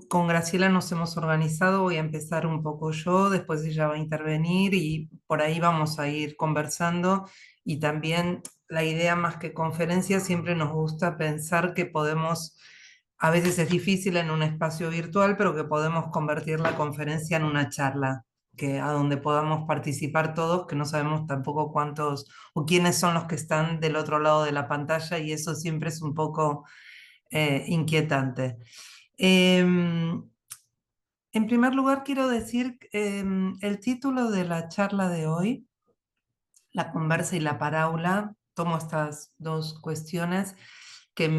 Con Graciela nos hemos organizado, voy a empezar un poco yo, después ella va a intervenir y por ahí vamos a ir conversando. Y también la idea más que conferencia, siempre nos gusta pensar que podemos, a veces es difícil en un espacio virtual, pero que podemos convertir la conferencia en una charla, que a donde podamos participar todos, que no sabemos tampoco cuántos o quiénes son los que están del otro lado de la pantalla, y eso siempre es un poco inquietante. En primer lugar, quiero decir el título de la charla de hoy, la conversa y la parábola. Tomo estas dos cuestiones, que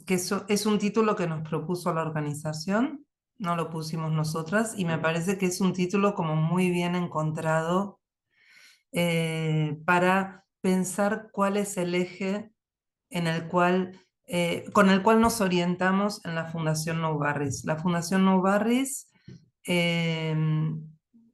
eso es un título que nos propuso la organización, no lo pusimos nosotras, y me parece que es un título como muy bien encontrado para pensar cuál es el eje en el cual, con el cual nos orientamos en la Fundación Nou Barris. La Fundación Nou Barris eh,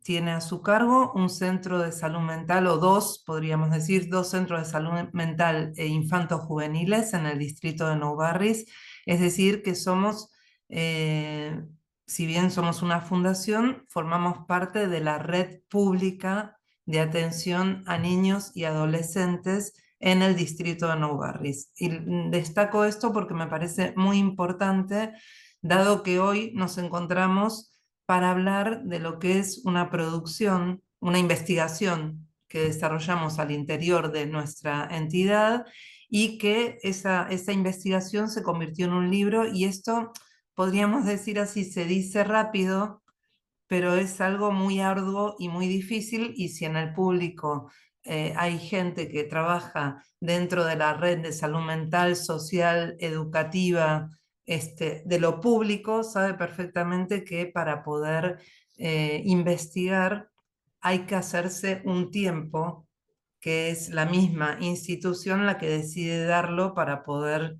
tiene a su cargo un centro de salud mental, o dos, podríamos decir, dos centros de salud mental e infanto-juveniles en el distrito de Nou Barris. Es decir, que somos, si bien somos una fundación, formamos parte de la red pública de atención a niños y adolescentes en el distrito de Nou Barris. Y destaco esto porque me parece muy importante, dado que hoy nos encontramos para hablar de lo que es una producción, una investigación que desarrollamos al interior de nuestra entidad, y que esa investigación se convirtió en un libro. Y esto, podríamos decir así, se dice rápido, pero es algo muy arduo y muy difícil. Y si en el público hay gente que trabaja dentro de la red de salud mental, social, educativa, de lo público, sabe perfectamente que para poder investigar hay que hacerse un tiempo, que es la misma institución la que decide darlo para poder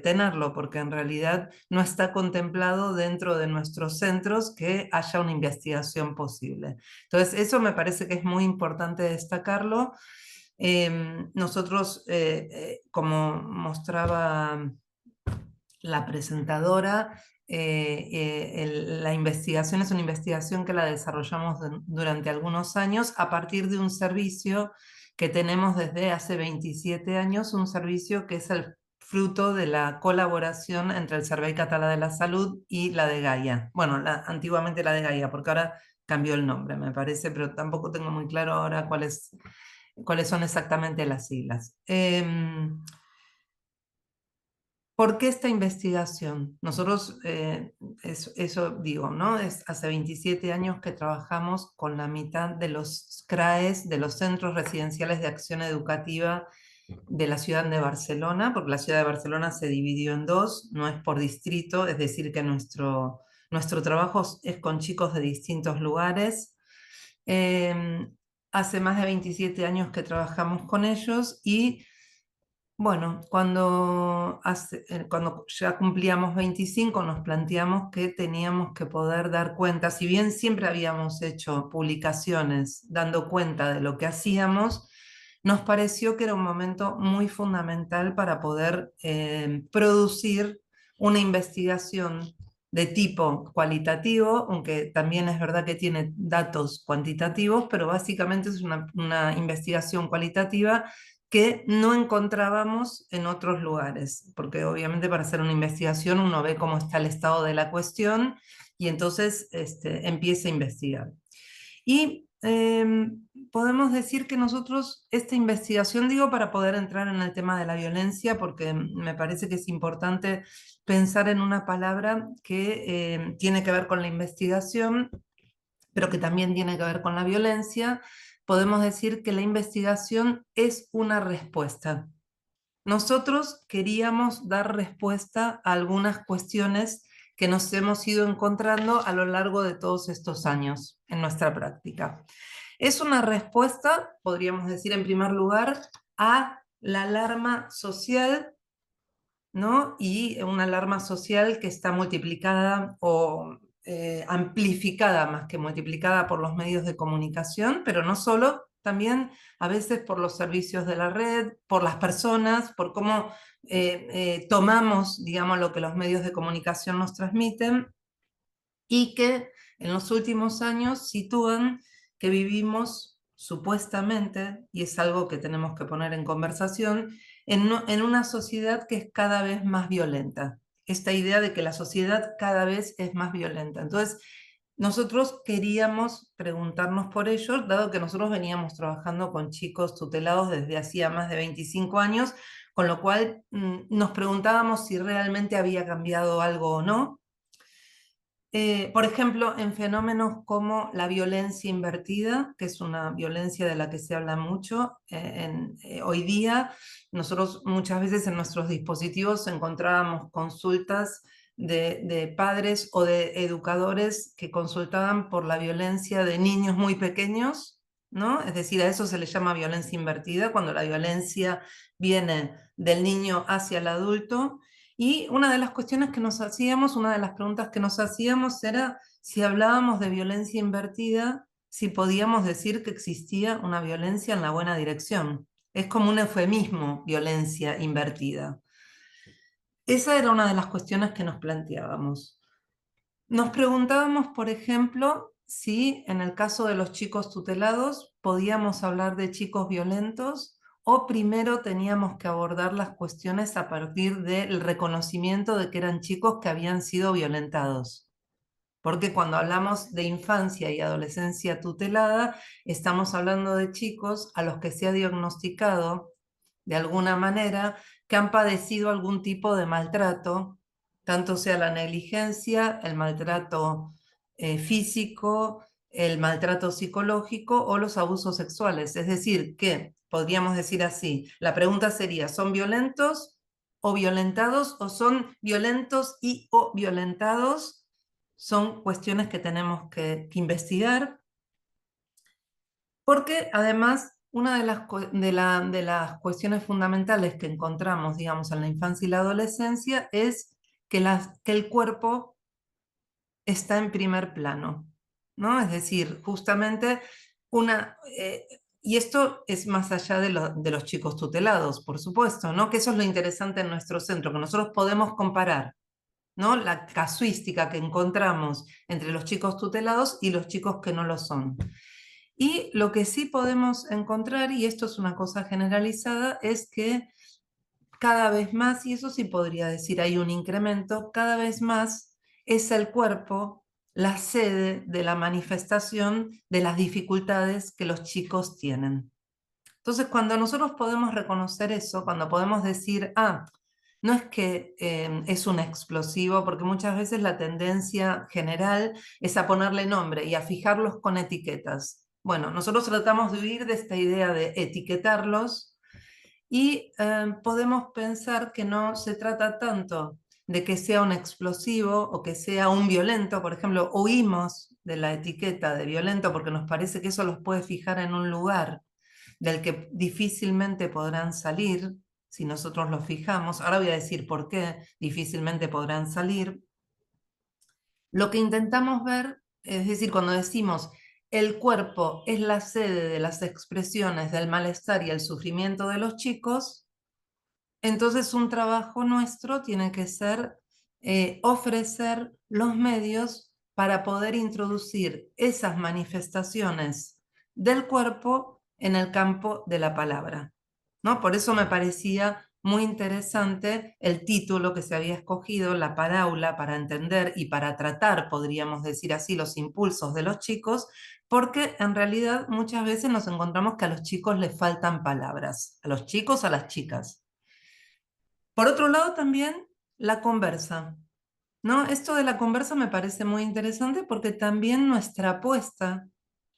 tenerlo, porque en realidad no está contemplado dentro de nuestros centros que haya una investigación posible. Entonces, eso me parece que es muy importante destacarlo. Nosotros, como mostraba la presentadora, la investigación es una investigación que la desarrollamos durante algunos años a partir de un servicio que tenemos desde hace 27 años, un servicio que es el fruto de la colaboración entre el Servei Català de la Salud y la de Gaia. Bueno, antiguamente la de Gaia, porque ahora cambió el nombre, me parece, pero tampoco tengo muy claro ahora cuáles son exactamente las siglas. ¿Por qué esta investigación? Nosotros, eso digo, ¿no? Es hace 27 años que trabajamos con la mitad de los CRAES, de los Centros Residenciales de Acción Educativa de la ciudad de Barcelona, porque la ciudad de Barcelona se dividió en dos, no es por distrito, es decir, que nuestro trabajo es con chicos de distintos lugares. Eh, Hace más de 27 años que trabajamos con ellos. Y bueno, cuando ya cumplíamos 25, nos planteamos que teníamos que poder dar cuenta. Si bien siempre habíamos hecho publicaciones dando cuenta de lo que hacíamos, nos pareció que era un momento muy fundamental para poder producir una investigación de tipo cualitativo, aunque también es verdad que tiene datos cuantitativos, pero básicamente es una investigación cualitativa que no encontrábamos en otros lugares, porque obviamente para hacer una investigación uno ve cómo está el estado de la cuestión y entonces empieza a investigar. Y podemos decir que nosotros esta investigación, digo, para poder entrar en el tema de la violencia, porque me parece que es importante pensar en una palabra que tiene que ver con la investigación, pero que también tiene que ver con la violencia. Podemos decir que la investigación es una respuesta. Nosotros queríamos dar respuesta a algunas cuestiones que nos hemos ido encontrando a lo largo de todos estos años en nuestra práctica. Es una respuesta, podríamos decir en primer lugar, a la alarma social, ¿no? Y una alarma social que está multiplicada o amplificada más que multiplicada por los medios de comunicación, pero no solo, también a veces por los servicios de la red, por las personas, por cómo tomamos, digamos, lo que los medios de comunicación nos transmiten, y que en los últimos años sitúan que vivimos supuestamente, y es algo que tenemos que poner en conversación, en una sociedad que es cada vez más violenta. Esta idea de que la sociedad cada vez es más violenta. Entonces, nosotros queríamos preguntarnos por ello, dado que nosotros veníamos trabajando con chicos tutelados desde hacía más de 25 años, con lo cual nos preguntábamos si realmente había cambiado algo o no. Por ejemplo, en fenómenos como la violencia invertida, que es una violencia de la que se habla mucho hoy día, nosotros muchas veces en nuestros dispositivos encontrábamos consultas de padres o de educadores que consultaban por la violencia de niños muy pequeños, ¿no? Es decir, a eso se le llama violencia invertida, cuando la violencia viene del niño hacia el adulto. Y una de las cuestiones que nos hacíamos, una de las preguntas que nos hacíamos era si hablábamos de violencia invertida, si podíamos decir que existía una violencia en la buena dirección. Es como un eufemismo, violencia invertida. Esa era una de las cuestiones que nos planteábamos. Nos preguntábamos, por ejemplo, si en el caso de los chicos tutelados podíamos hablar de chicos violentos o primero teníamos que abordar las cuestiones a partir del reconocimiento de que eran chicos que habían sido violentados. Porque cuando hablamos de infancia y adolescencia tutelada, estamos hablando de chicos a los que se ha diagnosticado de alguna manera que han padecido algún tipo de maltrato, tanto sea la negligencia, el maltrato físico, el maltrato psicológico o los abusos sexuales. Es decir, que podríamos decir así, la pregunta sería, ¿son violentos o violentados o son violentos y o violentados? Son cuestiones que tenemos que investigar, porque además una de las cuestiones fundamentales que encontramos, digamos, en la infancia y la adolescencia es que el cuerpo está en primer plano, ¿no? Es decir, justamente y esto es más allá de los chicos tutelados, por supuesto, ¿no? Que eso es lo interesante en nuestro centro, que nosotros podemos comparar, ¿no? La casuística que encontramos entre los chicos tutelados y los chicos que no lo son. Y lo que sí podemos encontrar, y esto es una cosa generalizada, es que cada vez más, y eso sí podría decir, hay un incremento, cada vez más es el cuerpo la sede de la manifestación de las dificultades que los chicos tienen. Entonces, cuando nosotros podemos reconocer eso, cuando podemos decir, no es que es un explosivo, porque muchas veces la tendencia general es a ponerle nombre y a fijarlos con etiquetas. Bueno, nosotros tratamos de huir de esta idea de etiquetarlos y podemos pensar que no se trata tanto de que sea un explosivo o que sea un violento. Por ejemplo, huimos de la etiqueta de violento porque nos parece que eso los puede fijar en un lugar del que difícilmente podrán salir si nosotros los fijamos. Ahora voy a decir por qué difícilmente podrán salir. Lo que intentamos ver, es decir, cuando decimos el cuerpo es la sede de las expresiones del malestar y el sufrimiento de los chicos, entonces un trabajo nuestro tiene que ser ofrecer los medios para poder introducir esas manifestaciones del cuerpo en el campo de la palabra, ¿no? Por eso me parecía muy interesante el título que se había escogido, la parábola, para entender y para tratar, podríamos decir así, los impulsos de los chicos, porque en realidad muchas veces nos encontramos que a los chicos les faltan palabras, a los chicos, a las chicas. Por otro lado, también la conversa, ¿no? Esto de la conversa me parece muy interesante porque también nuestra apuesta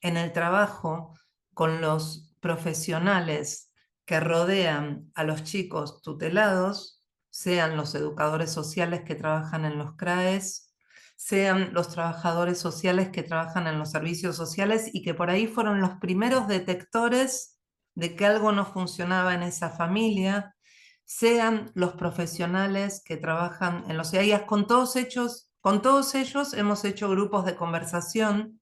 en el trabajo con los profesionales que rodean a los chicos tutelados, sean los educadores sociales que trabajan en los CRAES, sean los trabajadores sociales que trabajan en los servicios sociales y que por ahí fueron los primeros detectores de que algo no funcionaba en esa familia, sean los profesionales que trabajan en los EAIAS, con todos ellos hemos hecho grupos de conversación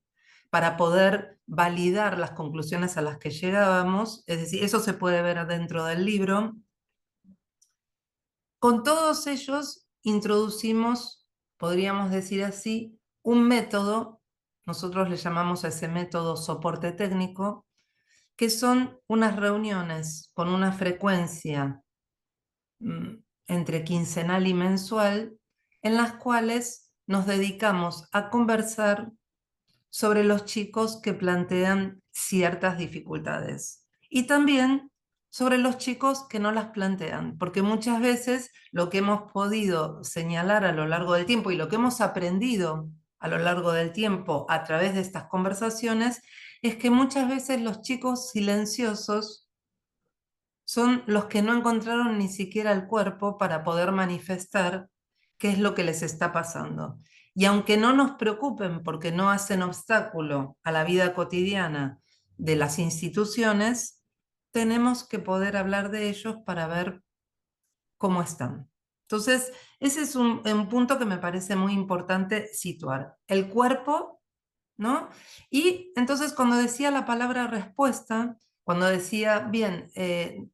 para poder validar las conclusiones a las que llegábamos, es decir, eso se puede ver dentro del libro. Con todos ellos introducimos, podríamos decir así, un método, nosotros le llamamos a ese método soporte técnico, que son unas reuniones con una frecuencia entre quincenal y mensual, en las cuales nos dedicamos a conversar sobre los chicos que plantean ciertas dificultades y también sobre los chicos que no las plantean, porque muchas veces lo que hemos podido señalar a lo largo del tiempo y lo que hemos aprendido a lo largo del tiempo a través de estas conversaciones es que muchas veces los chicos silenciosos son los que no encontraron ni siquiera el cuerpo para poder manifestar qué es lo que les está pasando. Y aunque no nos preocupen porque no hacen obstáculo a la vida cotidiana de las instituciones, tenemos que poder hablar de ellos para ver cómo están. Entonces, ese es un punto que me parece muy importante situar. El cuerpo, ¿no? Y entonces cuando decía la palabra respuesta, cuando decía, bien,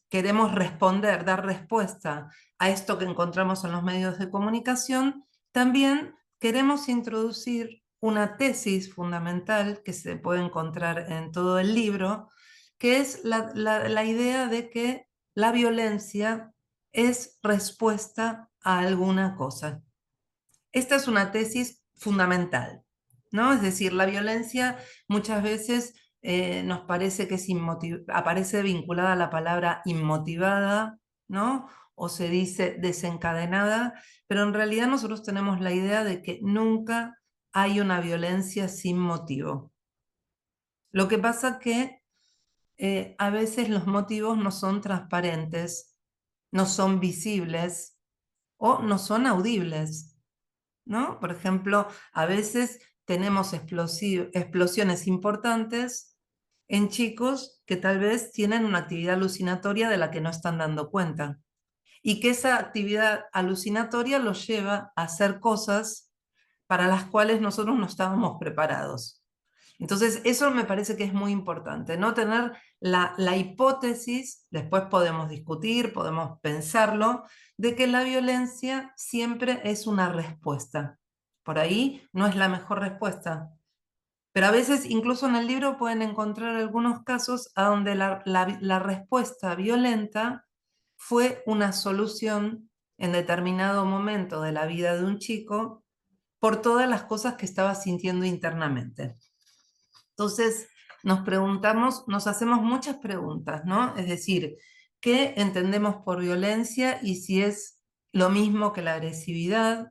queremos responder, dar respuesta a esto que encontramos en los medios de comunicación, también queremos introducir una tesis fundamental que se puede encontrar en todo el libro, que es la idea de que la violencia es respuesta a alguna cosa. Esta es una tesis fundamental, ¿no? Es decir, la violencia muchas veces nos parece que aparece vinculada a la palabra inmotivada, ¿no? O se dice desencadenada, pero en realidad nosotros tenemos la idea de que nunca hay una violencia sin motivo. Lo que pasa que a veces los motivos no son transparentes, no son visibles o no son audibles, ¿no? Por ejemplo, a veces tenemos explosiones importantes en chicos que tal vez tienen una actividad alucinatoria de la que no están dando cuenta y que esa actividad alucinatoria los lleva a hacer cosas para las cuales nosotros no estábamos preparados. Entonces, eso me parece que es muy importante, no tener la hipótesis, después podemos discutir, podemos pensarlo, de que la violencia siempre es una respuesta. Por ahí no es la mejor respuesta. Pero a veces, incluso en el libro, pueden encontrar algunos casos a donde la respuesta violenta fue una solución en determinado momento de la vida de un chico por todas las cosas que estaba sintiendo internamente. Entonces, nos preguntamos, nos hacemos muchas preguntas, ¿no? Es decir, ¿qué entendemos por violencia y si es lo mismo que la agresividad?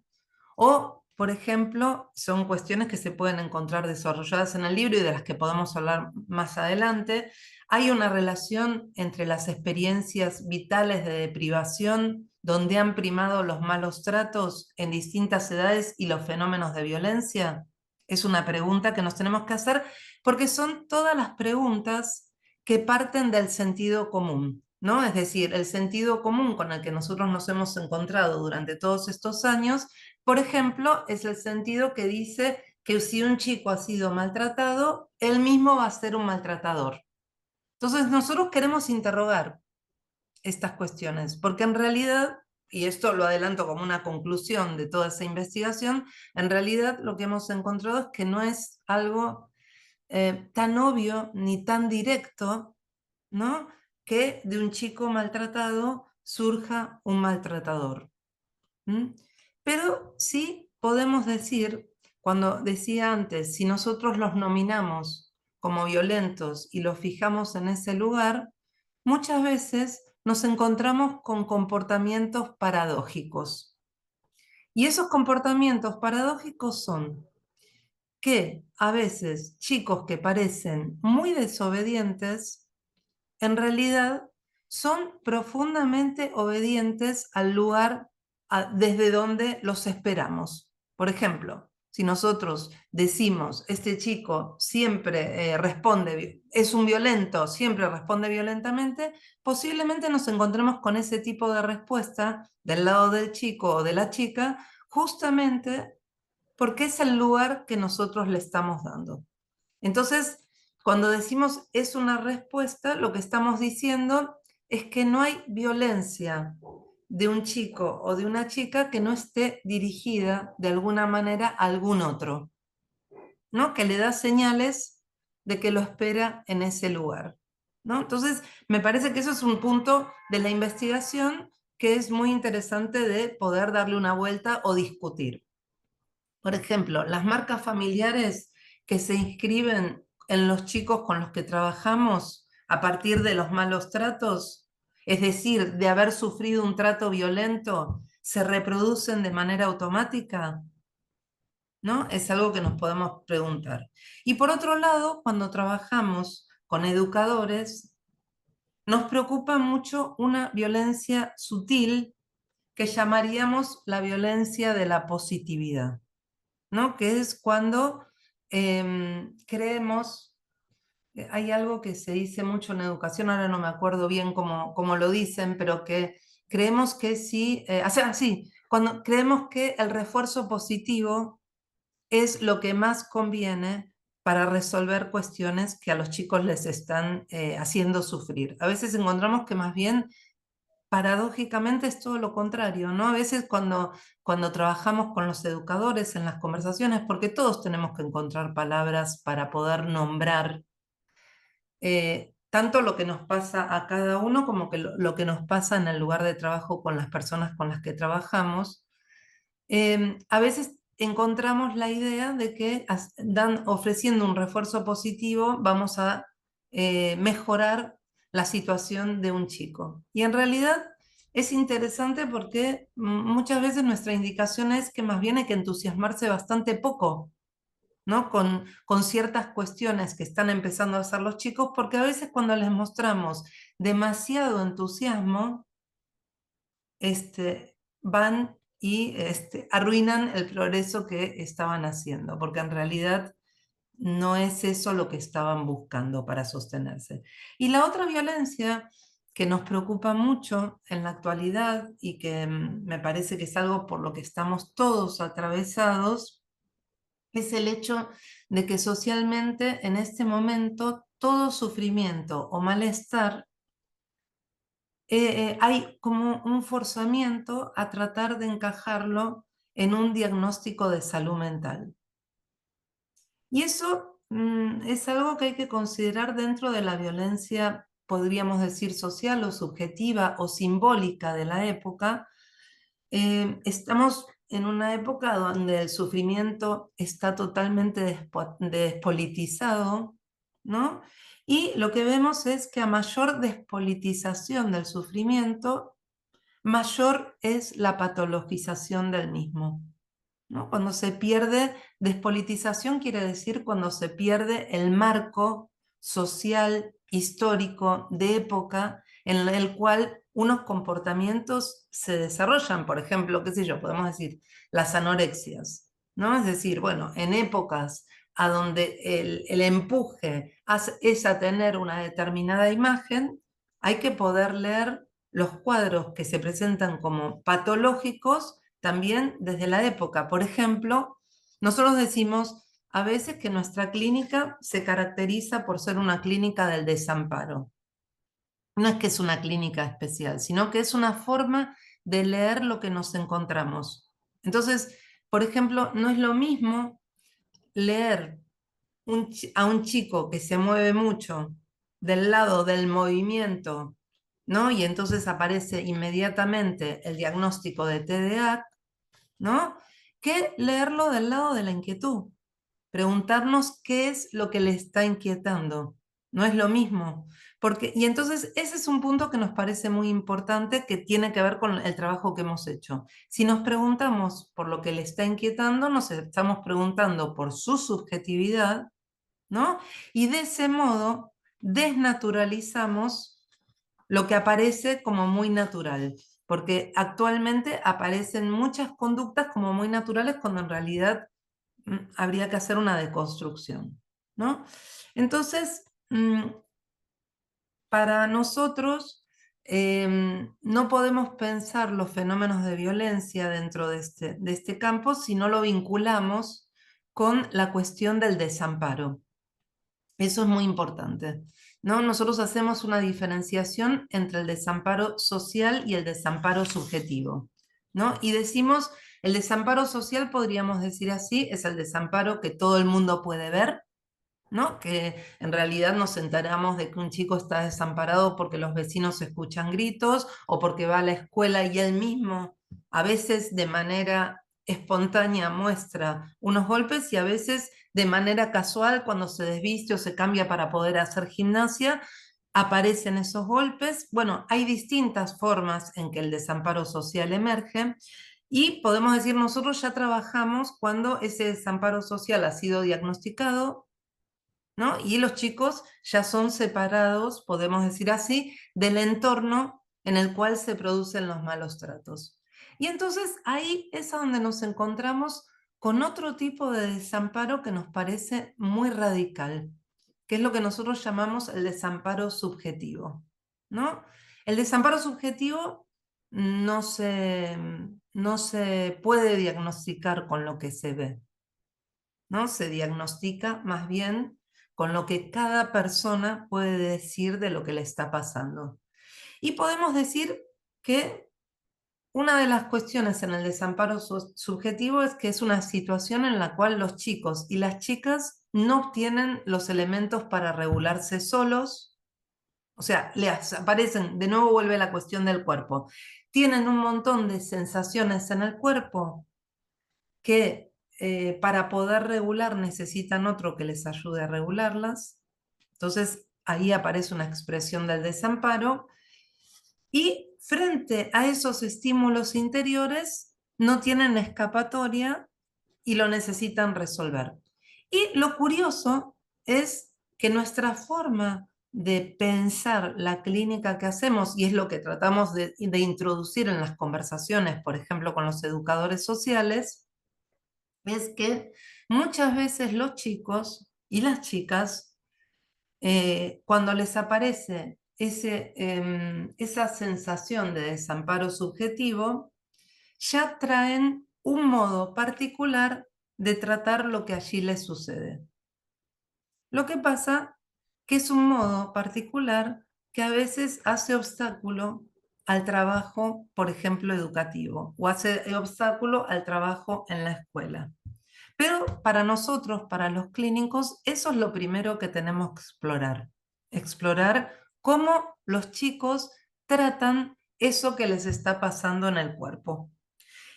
O, por ejemplo, son cuestiones que se pueden encontrar desarrolladas en el libro y de las que podemos hablar más adelante. Hay una relación entre las experiencias vitales de deprivación, donde han primado los malos tratos en distintas edades y los fenómenos de violencia. Es una pregunta que nos tenemos que hacer porque son todas las preguntas que parten del sentido común, ¿no? Es decir, el sentido común con el que nosotros nos hemos encontrado durante todos estos años, por ejemplo, es el sentido que dice que si un chico ha sido maltratado, él mismo va a ser un maltratador. Entonces, nosotros queremos interrogar estas cuestiones, porque en realidad, y esto lo adelanto como una conclusión de toda esa investigación, en realidad lo que hemos encontrado es que no es algo tan obvio ni tan directo, ¿no? Que de un chico maltratado surja un maltratador. ¿Mm? Pero sí podemos decir, cuando decía antes, si nosotros los nominamos como violentos y los fijamos en ese lugar, muchas veces nos encontramos con comportamientos paradójicos. Y esos comportamientos paradójicos son que a veces chicos que parecen muy desobedientes, en realidad son profundamente obedientes al lugar desde donde los esperamos. Por ejemplo, si nosotros decimos, este chico siempre responde, es un violento, siempre responde violentamente, posiblemente nos encontremos con ese tipo de respuesta del lado del chico o de la chica, justamente porque es el lugar que nosotros le estamos dando. Entonces, cuando decimos es una respuesta, lo que estamos diciendo es que no hay violencia de un chico o de una chica que no esté dirigida de alguna manera a algún otro, ¿no? Que le da señales de que lo espera en ese lugar, ¿no? Entonces, me parece que eso es un punto de la investigación que es muy interesante de poder darle una vuelta o discutir. Por ejemplo, las marcas familiares que se inscriben en los chicos con los que trabajamos a partir de los malos tratos, es decir, de haber sufrido un trato violento, se reproducen de manera automática, ¿no? Es algo que nos podemos preguntar. Y por otro lado, cuando trabajamos con educadores, nos preocupa mucho una violencia sutil que llamaríamos la violencia de la positividad, ¿no? Que es cuando creemos, hay algo que se dice mucho en educación, ahora no me acuerdo bien cómo lo dicen, pero que creemos que sí, sí, cuando creemos que el refuerzo positivo es lo que más conviene para resolver cuestiones que a los chicos les están haciendo sufrir. A veces encontramos que más bien paradójicamente es todo lo contrario, ¿no? A veces cuando trabajamos con los educadores en las conversaciones, porque todos tenemos que encontrar palabras para poder nombrar tanto lo que nos pasa a cada uno como que lo que nos pasa en el lugar de trabajo con las personas con las que trabajamos. A veces encontramos la idea de que ofreciendo un refuerzo positivo vamos a mejorar la situación de un chico. Y en realidad es interesante porque muchas veces nuestra indicación es que más bien hay que entusiasmarse bastante poco, ¿no? Con ciertas cuestiones que están empezando a hacer los chicos, porque a veces cuando les mostramos demasiado entusiasmo, van y arruinan el progreso que estaban haciendo, porque en realidad no es eso lo que estaban buscando para sostenerse. Y la otra violencia que nos preocupa mucho en la actualidad y que me parece que es algo por lo que estamos todos atravesados, es el hecho de que socialmente en este momento todo sufrimiento o malestar hay como un forzamiento a tratar de encajarlo en un diagnóstico de salud mental. Y eso es algo que hay que considerar dentro de la violencia, podríamos decir, social o subjetiva o simbólica de la época. Estamos en una época donde el sufrimiento está totalmente despolitizado, ¿no? Y lo que vemos es que a mayor despolitización del sufrimiento, mayor es la patologización del mismo, ¿no? Cuando se pierde despolitización quiere decir cuando se pierde el marco social, histórico, de época en el cual unos comportamientos se desarrollan. Por ejemplo, qué sé yo, podemos decir las anorexias, ¿no? Es decir, bueno, en épocas a donde el empuje es a tener una determinada imagen, hay que poder leer los cuadros que se presentan como patológicos también desde la época. Por ejemplo, nosotros decimos a veces que nuestra clínica se caracteriza por ser una clínica del desamparo. No es que es una clínica especial, sino que es una forma de leer lo que nos encontramos. Entonces, por ejemplo, no es lo mismo leer a un chico que se mueve mucho del lado del movimiento, ¿no? Y entonces aparece inmediatamente el diagnóstico de TDAH, ¿no? Que leerlo del lado de la inquietud. Preguntarnos qué es lo que le está inquietando. No es lo mismo. Y entonces ese es un punto que nos parece muy importante que tiene que ver con el trabajo que hemos hecho. Si nos preguntamos por lo que le está inquietando, nos estamos preguntando por su subjetividad, ¿no? Y de ese modo desnaturalizamos lo que aparece como muy natural, porque actualmente aparecen muchas conductas como muy naturales cuando en realidad habría que hacer una deconstrucción, ¿no? Entonces, para nosotros no podemos pensar los fenómenos de violencia dentro de este campo si no lo vinculamos con la cuestión del desamparo. Eso es muy importante, ¿no? Nosotros hacemos una diferenciación entre el desamparo social y el desamparo subjetivo, ¿no? Y decimos, el desamparo social, podríamos decir así, es el desamparo que todo el mundo puede ver, ¿no? Que en realidad nos enteramos de que un chico está desamparado porque los vecinos escuchan gritos o porque va a la escuela y él mismo, a veces de manera espontánea, muestra unos golpes y a veces de manera casual, cuando se desviste o se cambia para poder hacer gimnasia, aparecen esos golpes. Bueno, hay distintas formas en que el desamparo social emerge. Y podemos decir, nosotros ya trabajamos cuando ese desamparo social ha sido diagnosticado, ¿no? Y los chicos ya son separados, podemos decir así, del entorno en el cual se producen los malos tratos. Y entonces ahí es a donde nos encontramos con otro tipo de desamparo que nos parece muy radical, que es lo que nosotros llamamos el desamparo subjetivo, ¿no? El desamparo subjetivo no se, no se puede diagnosticar con lo que se ve, ¿no? Se diagnostica más bien con lo que cada persona puede decir de lo que le está pasando. Y podemos decir que una de las cuestiones en el desamparo subjetivo es que es una situación en la cual los chicos y las chicas no obtienen los elementos para regularse solos, o sea, les aparecen, de nuevo vuelve la cuestión del cuerpo, tienen un montón de sensaciones en el cuerpo que para poder regular necesitan otro que les ayude a regularlas. Entonces ahí aparece una expresión del desamparo y frente a esos estímulos interiores no tienen escapatoria y lo necesitan resolver. Y lo curioso es que nuestra forma de pensar la clínica que hacemos, y es lo que tratamos de introducir en las conversaciones, por ejemplo, con los educadores sociales, es que muchas veces los chicos y las chicas, cuando les aparece esa sensación de desamparo subjetivo, ya traen un modo particular de tratar lo que allí les sucede. Lo que pasa que es un modo particular que a veces hace obstáculo al trabajo, por ejemplo, educativo, o hace obstáculo al trabajo en la escuela. Pero para nosotros, para los clínicos, eso es lo primero que tenemos que explorar. Explorar cómo los chicos tratan eso que les está pasando en el cuerpo.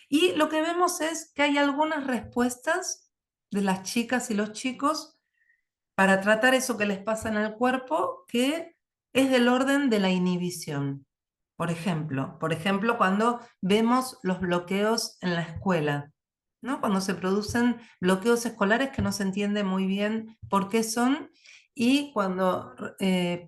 Y lo que vemos es que hay algunas respuestas de las chicas y los chicos para tratar eso que les pasa en el cuerpo que es del orden de la inhibición. Por ejemplo, cuando vemos los bloqueos en la escuela, ¿no? Cuando se producen bloqueos escolares que no se entiende muy bien por qué son, y cuando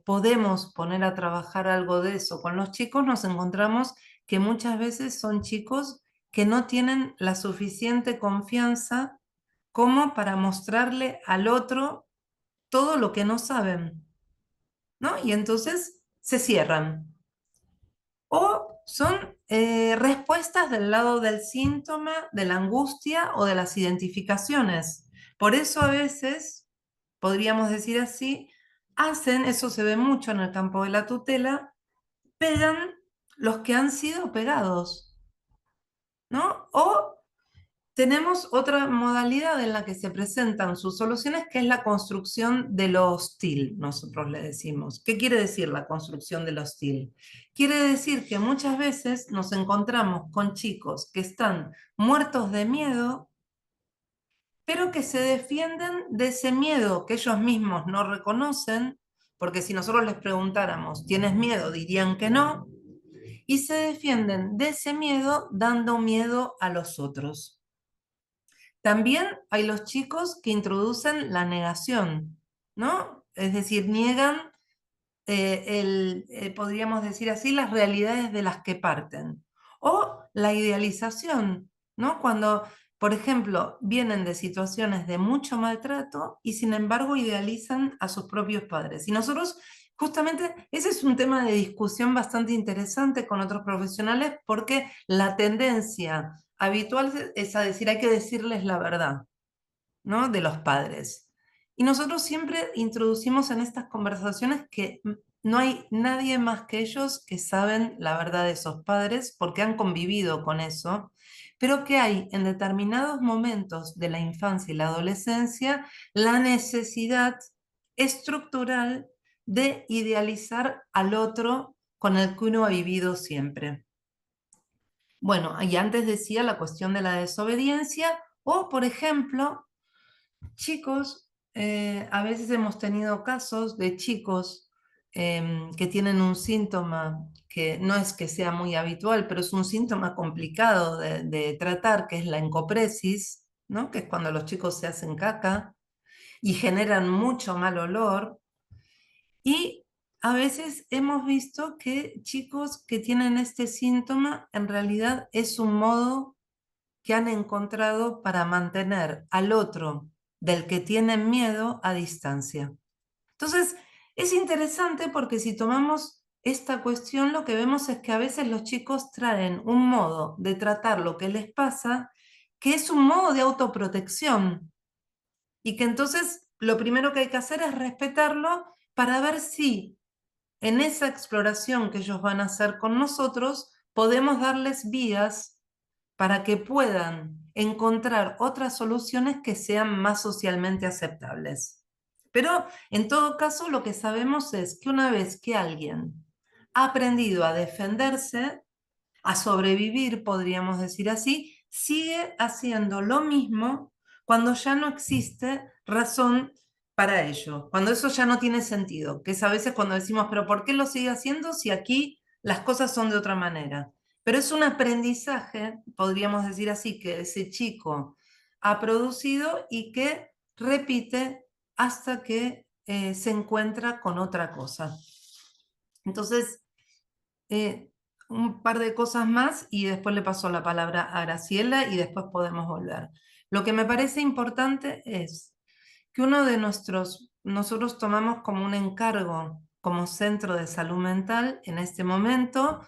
podemos poner a trabajar algo de eso con los chicos, nos encontramos que muchas veces son chicos que no tienen la suficiente confianza como para mostrarle al otro todo lo que no saben, ¿no? Y entonces se cierran. O son respuestas del lado del síntoma, de la angustia o de las identificaciones. Por eso a veces, podríamos decir así, hacen, eso se ve mucho en el campo de la tutela, pegan los que han sido pegados, ¿no? O tenemos otra modalidad en la que se presentan sus soluciones, que es la construcción de lo hostil, nosotros le decimos. ¿Qué quiere decir la construcción de lo hostil? Quiere decir que muchas veces nos encontramos con chicos que están muertos de miedo, pero que se defienden de ese miedo que ellos mismos no reconocen, porque si nosotros les preguntáramos, ¿tienes miedo? Dirían que no, y se defienden de ese miedo dando miedo a los otros. También hay los chicos que introducen la negación, ¿no? Es decir, niegan, podríamos decir así, las realidades de las que parten. O la idealización, ¿no? Cuando, por ejemplo, vienen de situaciones de mucho maltrato y sin embargo idealizan a sus propios padres. Y nosotros, justamente, ese es un tema de discusión bastante interesante con otros profesionales porque la tendencia habitual es a decir, hay que decirles la verdad, ¿no? De los padres. Y nosotros siempre introducimos en estas conversaciones que no hay nadie más que ellos que saben la verdad de esos padres porque han convivido con eso, pero que hay en determinados momentos de la infancia y la adolescencia la necesidad estructural de idealizar al otro con el que uno ha vivido siempre. Bueno, y antes decía la cuestión de la desobediencia o, por ejemplo, chicos, a veces hemos tenido casos de chicos que tienen un síntoma que no es que sea muy habitual, pero es un síntoma complicado de tratar, que es la encopresis, ¿no? Que es cuando los chicos se hacen caca y generan mucho mal olor. Y a veces hemos visto que chicos que tienen este síntoma en realidad es un modo que han encontrado para mantener al otro del que tienen miedo a distancia. Entonces, es interesante porque si tomamos esta cuestión, lo que vemos es que a veces los chicos traen un modo de tratar lo que les pasa, que es un modo de autoprotección, y que entonces lo primero que hay que hacer es respetarlo para ver si en esa exploración que ellos van a hacer con nosotros podemos darles vías para que puedan encontrar otras soluciones que sean más socialmente aceptables. Pero en todo caso, lo que sabemos es que una vez que alguien ha aprendido a defenderse, a sobrevivir, podríamos decir así, sigue haciendo lo mismo cuando ya no existe razón para ello, cuando eso ya no tiene sentido, que es a veces cuando decimos, pero ¿por qué lo sigue haciendo si aquí las cosas son de otra manera? Pero es un aprendizaje, podríamos decir así, que ese chico ha producido y que repite hasta que se encuentra con otra cosa. Entonces, un par de cosas más y después le paso la palabra a Graciela y después podemos volver. Lo que me parece importante es que nosotros tomamos como un encargo como centro de salud mental en este momento,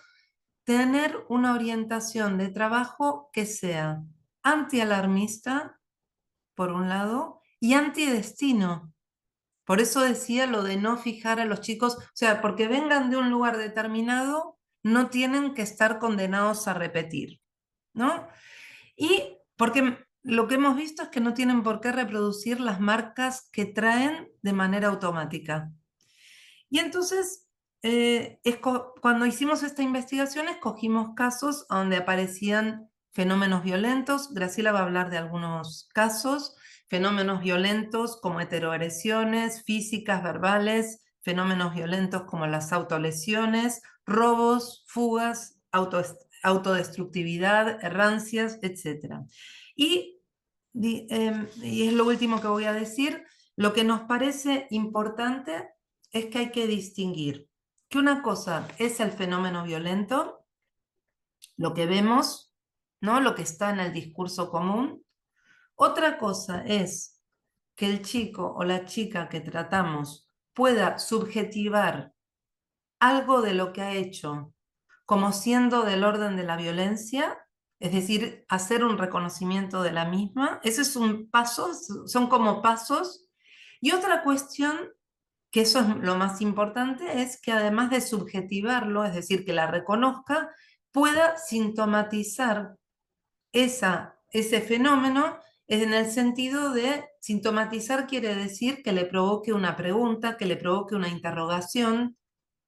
tener una orientación de trabajo que sea antialarmista, por un lado, y antidestino. Por eso decía lo de no fijar a los chicos, o sea, porque vengan de un lugar determinado, no tienen que estar condenados a repetir, ¿no? Y porque lo que hemos visto es que no tienen por qué reproducir las marcas que traen de manera automática. Y entonces, cuando hicimos esta investigación, escogimos casos donde aparecían fenómenos violentos. Graciela va a hablar de algunos casos, fenómenos violentos como heteroagresiones físicas, verbales, fenómenos violentos como las autolesiones, robos, fugas, autodestructividad, errancias, etc. Y, y es lo último que voy a decir, lo que nos parece importante es que hay que distinguir que una cosa es el fenómeno violento, lo que vemos, ¿no? Lo que está en el discurso común. Otra cosa es que el chico o la chica que tratamos pueda subjetivar algo de lo que ha hecho como siendo del orden de la violencia, es decir, hacer un reconocimiento de la misma. Ese es un paso, son como pasos. Y otra cuestión, que eso es lo más importante, es que además de subjetivarlo, es decir, que la reconozca, pueda sintomatizar ese fenómeno en el sentido de sintomatizar quiere decir que le provoque una pregunta, que le provoque una interrogación,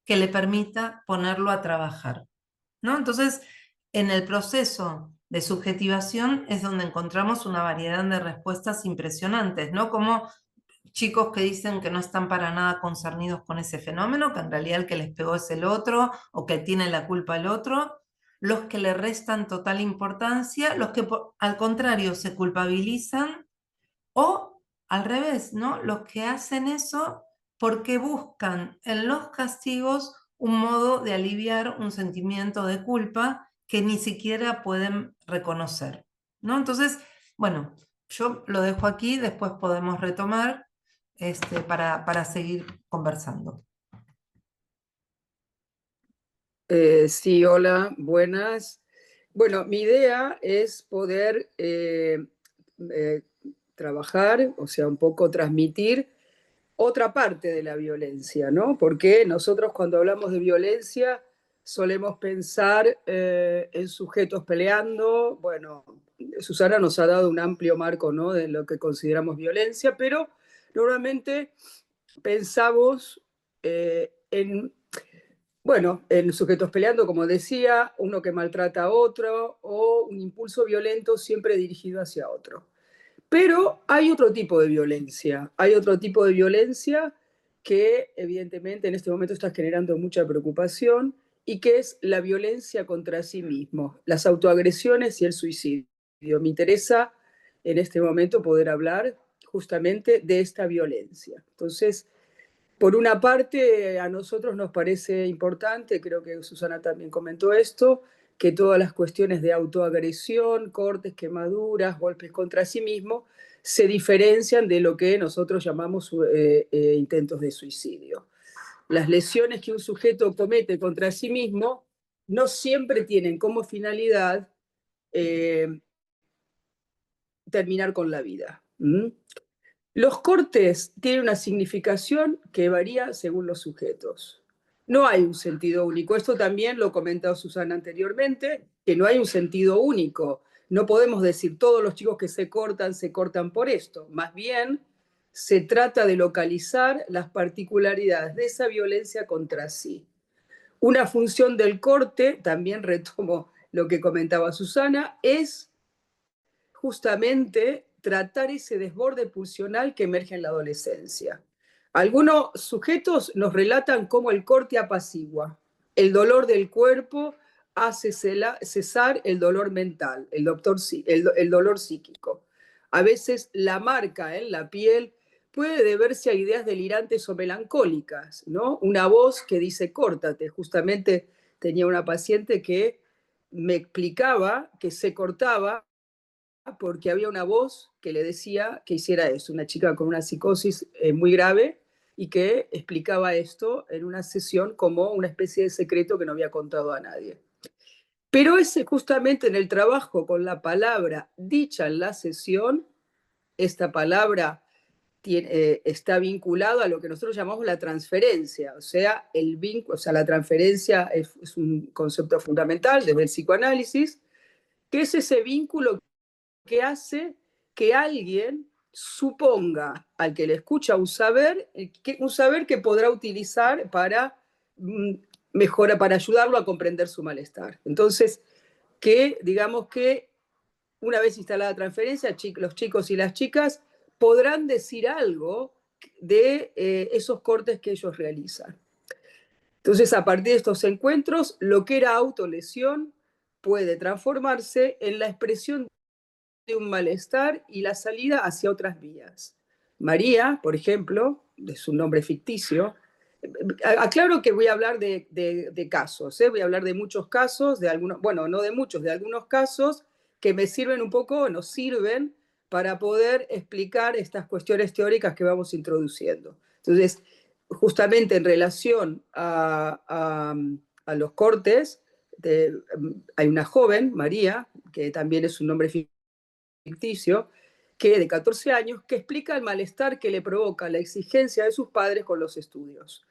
que le permita ponerlo a trabajar, ¿no? Entonces, en el proceso de subjetivación es donde encontramos una variedad de respuestas impresionantes, ¿no? Como chicos que dicen que no están para nada concernidos con ese fenómeno, que en realidad el que les pegó es el otro o que tiene la culpa el otro, los que le restan total importancia, los que al contrario se culpabilizan o al revés, ¿no? Los que hacen eso porque buscan en los castigos un modo de aliviar un sentimiento de culpa que ni siquiera pueden reconocer, ¿no? Entonces, bueno, yo lo dejo aquí, después podemos retomar para seguir conversando. Sí, hola, buenas. Bueno, mi idea es poder trabajar, o sea, un poco transmitir otra parte de la violencia, ¿no? Porque nosotros cuando hablamos de violencia solemos pensar en sujetos peleando. Bueno, Susana nos ha dado un amplio marco, ¿no?, de lo que consideramos violencia, pero normalmente pensamos en sujetos peleando, como decía, uno que maltrata a otro o un impulso violento siempre dirigido hacia otro. Pero hay otro tipo de violencia, que evidentemente en este momento está generando mucha preocupación y que es la violencia contra sí mismo, las autoagresiones y el suicidio. Me interesa en este momento poder hablar justamente de esta violencia. Entonces, por una parte, a nosotros nos parece importante, creo que Susana también comentó esto, que todas las cuestiones de autoagresión, cortes, quemaduras, golpes contra sí mismo, se diferencian de lo que nosotros llamamos intentos de suicidio. Las lesiones que un sujeto comete contra sí mismo no siempre tienen como finalidad eh, terminar con la vida. ¿Mm? Los cortes tienen una significación que varía según los sujetos. No hay un sentido único. Esto también lo comentó Susana anteriormente, que no hay un sentido único. No podemos decir todos los chicos que se cortan por esto. Más bien, se trata de localizar las particularidades de esa violencia contra sí. Una función del corte, también retomo lo que comentaba Susana, es justamente tratar ese desborde pulsional que emerge en la adolescencia. Algunos sujetos nos relatan cómo el corte apacigua. El dolor del cuerpo hace cesar el dolor mental, el dolor psíquico. A veces la marca en la piel puede deberse a ideas delirantes o melancólicas, ¿no? Una voz que dice córtate. Justamente tenía una paciente que me explicaba que se cortaba porque había una voz que le decía que hiciera eso, una chica con una psicosis muy grave y que explicaba esto en una sesión como una especie de secreto que no había contado a nadie. Pero es justamente en el trabajo con la palabra dicha en la sesión, esta palabra está vinculado a lo que nosotros llamamos la transferencia, o sea, la transferencia es un concepto fundamental desde el psicoanálisis, que es ese vínculo que hace que alguien suponga al que le escucha un saber que podrá utilizar para mejorar, para ayudarlo a comprender su malestar. Entonces, que digamos que una vez instalada la transferencia, los chicos y las chicas podrán decir algo de esos cortes que ellos realizan. Entonces, a partir de estos encuentros, lo que era autolesión puede transformarse en la expresión de un malestar y la salida hacia otras vías. María, por ejemplo, de su nombre ficticio, aclaro que voy a hablar de casos, voy a hablar de muchos casos, de algunos, bueno, no de muchos, de algunos casos que me sirven un poco, nos sirven para poder explicar estas cuestiones teóricas que vamos introduciendo. Entonces, justamente en relación a los cortes, hay una joven, María, que también es un nombre ficticio, que de 14 años, que explica el malestar que le provoca la exigencia de sus padres con los estudios.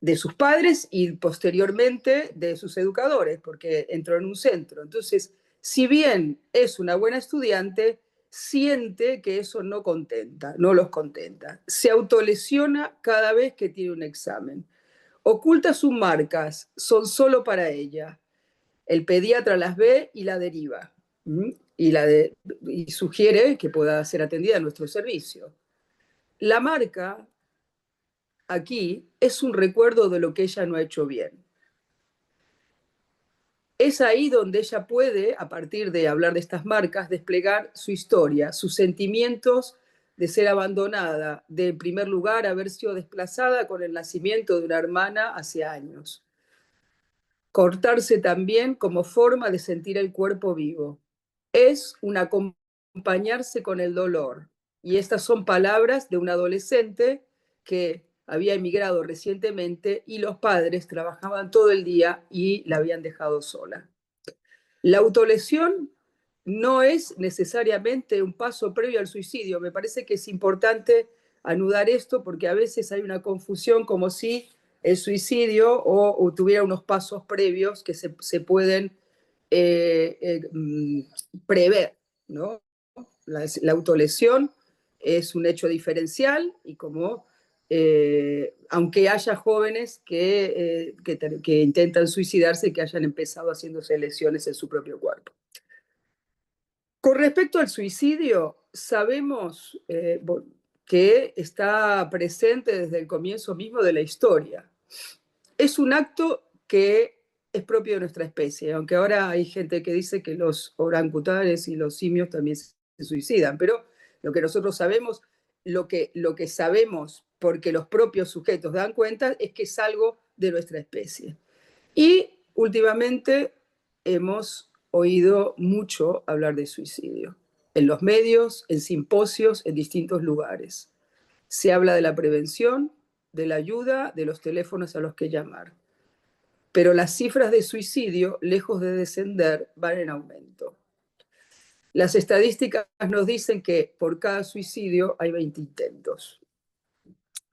De sus padres y posteriormente de sus educadores, porque entró en un centro. Entonces, si bien es una buena estudiante, siente que eso no los contenta. Se autolesiona cada vez que tiene un examen. Oculta sus marcas, son solo para ella. El pediatra las ve y la deriva. Y, y sugiere que pueda ser atendida en nuestro servicio. La marca aquí es un recuerdo de lo que ella no ha hecho bien. Es ahí donde ella puede, a partir de hablar de estas marcas, desplegar su historia, sus sentimientos de ser abandonada, de en primer lugar haber sido desplazada con el nacimiento de una hermana hace años. Cortarse también como forma de sentir el cuerpo vivo. Es un acompañarse con el dolor. Y estas son palabras de un adolescente que había emigrado recientemente y los padres trabajaban todo el día y la habían dejado sola. La autolesión no es necesariamente un paso previo al suicidio. Me parece que es importante anudar esto porque a veces hay una confusión como si el suicidio o tuviera unos pasos previos que se pueden prever, ¿no? La autolesión es un hecho diferencial y como aunque haya jóvenes que intentan suicidarse y que hayan empezado haciéndose lesiones en su propio cuerpo. Con respecto al suicidio, sabemos que está presente desde el comienzo mismo de la historia. Es un acto que es propio de nuestra especie, aunque ahora hay gente que dice que los orangutanes y los simios también se suicidan, pero lo que nosotros sabemos, lo que sabemos porque los propios sujetos dan cuenta es que es algo de nuestra especie. Y últimamente hemos oído mucho hablar de suicidio, en los medios, en simposios, en distintos lugares. Se habla de la prevención, de la ayuda, de los teléfonos a los que llamar. Pero las cifras de suicidio, lejos de descender, van en aumento. Las estadísticas nos dicen que por cada suicidio hay 20 intentos,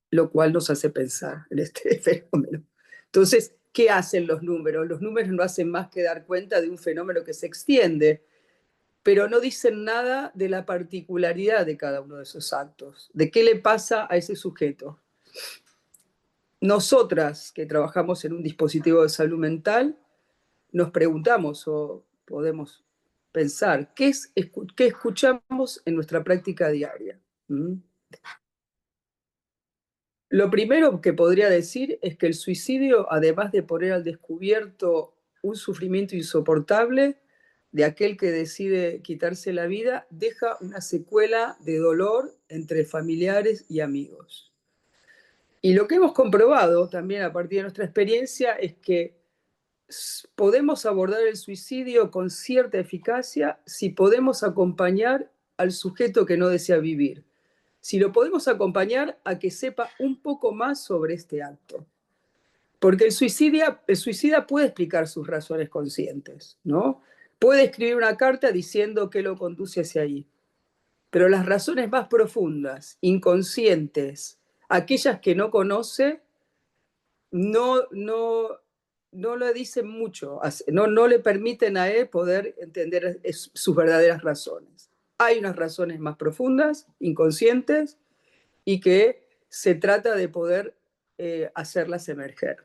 lo cual nos hace pensar en este fenómeno. Entonces, ¿qué hacen los números? Los números no hacen más que dar cuenta de un fenómeno que se extiende, pero no dicen nada de la particularidad de cada uno de esos actos, de qué le pasa a ese sujeto. Nosotras, que trabajamos en un dispositivo de salud mental, nos preguntamos o podemos pensar, ¿qué escuchamos en nuestra práctica diaria? ¿Mm? Lo primero que podría decir es que el suicidio, además de poner al descubierto un sufrimiento insoportable de aquel que decide quitarse la vida, deja una secuela de dolor entre familiares y amigos. Y lo que hemos comprobado también a partir de nuestra experiencia es que podemos abordar el suicidio con cierta eficacia si podemos acompañar al sujeto que no desea vivir, si lo podemos acompañar a que sepa un poco más sobre este acto. Porque el suicida puede explicar sus razones conscientes, ¿no? Puede escribir una carta diciendo que lo conduce hacia ahí. Pero las razones más profundas, inconscientes, aquellas que no conoce, no le dicen mucho, no le permiten a él poder entender sus verdaderas razones. Hay unas razones más profundas, inconscientes, y que se trata de poder hacerlas emerger.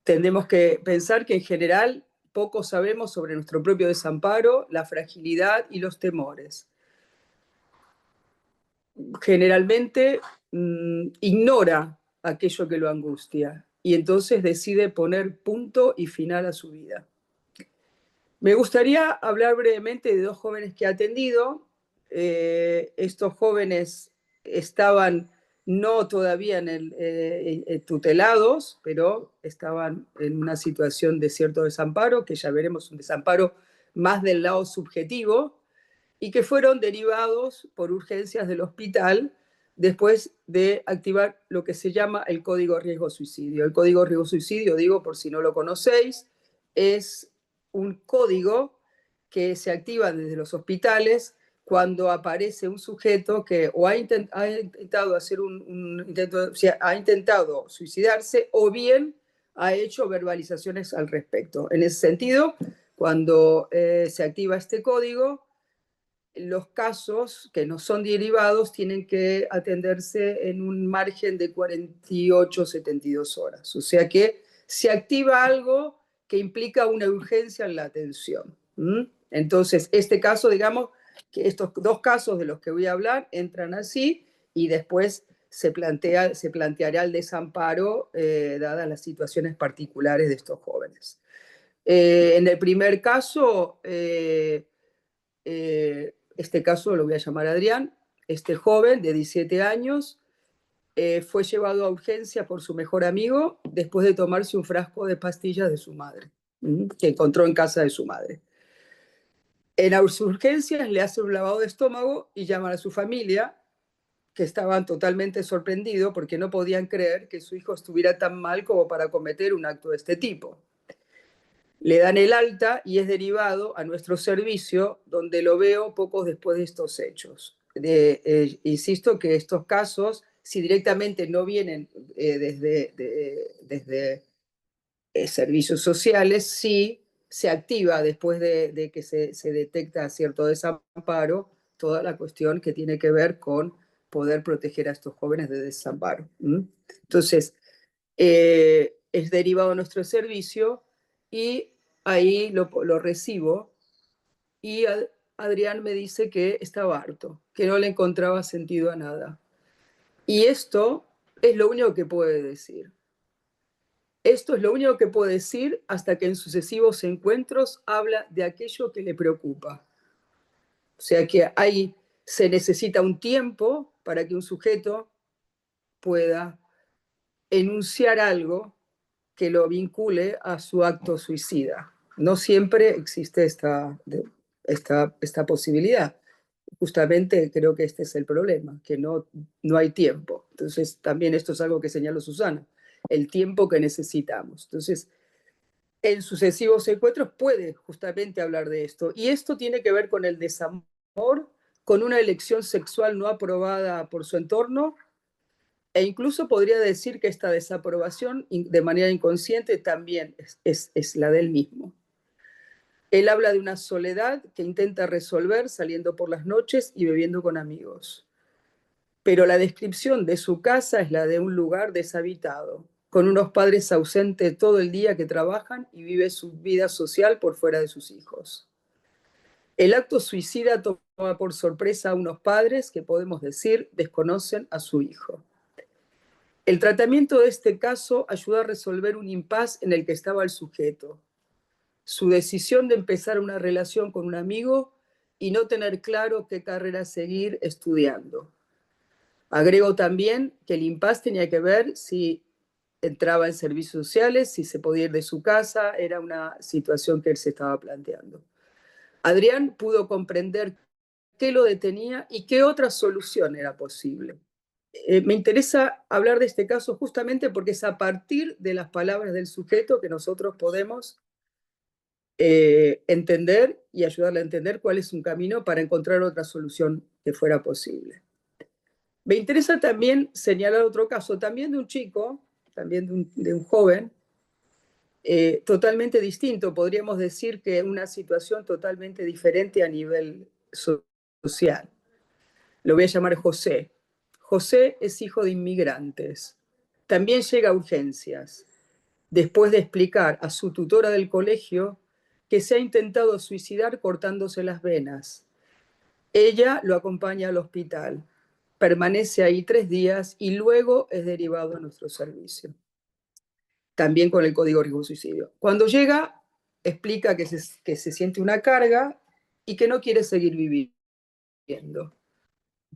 Tendremos que pensar que en general poco sabemos sobre nuestro propio desamparo, la fragilidad y los temores. Generalmente ignora aquello que lo angustia y entonces decide poner punto y final a su vida. Me gustaría hablar brevemente de dos jóvenes que he atendido. Estos jóvenes estaban no todavía tutelados, pero estaban en una situación de cierto desamparo, que ya veremos un desamparo más del lado subjetivo, y que fueron derivados por urgencias del hospital después de activar lo que se llama el Código Riesgo Suicidio. El Código Riesgo Suicidio, digo por si no lo conocéis, es un código que se activa desde los hospitales cuando aparece un sujeto que o ha intentado hacer intento, o sea, ha intentado suicidarse o bien ha hecho verbalizaciones al respecto. En ese sentido, cuando se activa este código, los casos que no son derivados tienen que atenderse en un margen de 48, 72 horas. O sea que se activa algo que implica una urgencia en la atención. Entonces, este caso, digamos, que estos dos casos de los que voy a hablar entran así y después se planteará el desamparo dadas las situaciones particulares de estos jóvenes. En el primer caso, este caso lo voy a llamar Adrián, este joven de 17 años fue llevado a urgencia por su mejor amigo después de tomarse un frasco de pastillas de su madre, que encontró en casa de su madre. En las urgencias le hacen un lavado de estómago y llaman a su familia, que estaban totalmente sorprendidos porque no podían creer que su hijo estuviera tan mal como para cometer un acto de este tipo. Le dan el alta y es derivado a nuestro servicio, donde lo veo pocos después de estos hechos. Insisto que estos casos, si directamente no vienen desde servicios sociales, sí se activa después de que se detecta cierto desamparo, toda la cuestión que tiene que ver con poder proteger a estos jóvenes de desamparo. Entonces, es derivado de nuestro servicio y ahí lo recibo y Adrián me dice que estaba harto, que no le encontraba sentido a nada. Y esto es lo único que puede decir. Esto es lo único que puede decir hasta que en sucesivos encuentros habla de aquello que le preocupa. O sea que ahí se necesita un tiempo para que un sujeto pueda enunciar algo que lo vincule a su acto suicida. No siempre existe esta posibilidad. Justamente creo que este es el problema, que no hay tiempo. Entonces, también esto es algo que señaló Susana, el tiempo que necesitamos. Entonces, en sucesivos encuentros puede justamente hablar de esto. Y esto tiene que ver con el desamor, con una elección sexual no aprobada por su entorno, e incluso podría decir que esta desaprobación de manera inconsciente también es la del mismo. Él habla de una soledad que intenta resolver saliendo por las noches y bebiendo con amigos. Pero la descripción de su casa es la de un lugar deshabitado, con unos padres ausentes todo el día que trabajan y vive su vida social por fuera de sus hijos. El acto suicida toma por sorpresa a unos padres que, podemos decir, desconocen a su hijo. El tratamiento de este caso ayuda a resolver un impas en el que estaba el sujeto. Su decisión de empezar una relación con un amigo y no tener claro qué carrera seguir estudiando. Agrego también que el impas tenía que ver si entraba en servicios sociales, si se podía ir de su casa, era una situación que él se estaba planteando. Adrián pudo comprender qué lo detenía y qué otra solución era posible. Me interesa hablar de este caso justamente porque es a partir de las palabras del sujeto que nosotros podemos entender y ayudarle a entender cuál es un camino para encontrar otra solución que fuera posible. Me interesa también señalar otro caso, también de un chico, también de un joven, totalmente distinto, podríamos decir que una situación totalmente diferente a nivel social. Lo voy a llamar José. José es hijo de inmigrantes. También llega a urgencias, después de explicar a su tutora del colegio que se ha intentado suicidar cortándose las venas. Ella lo acompaña al hospital, permanece ahí 3 días y luego es derivado a nuestro servicio, también con el código riesgo suicidio. Cuando llega, explica que se siente una carga y que no quiere seguir viviendo.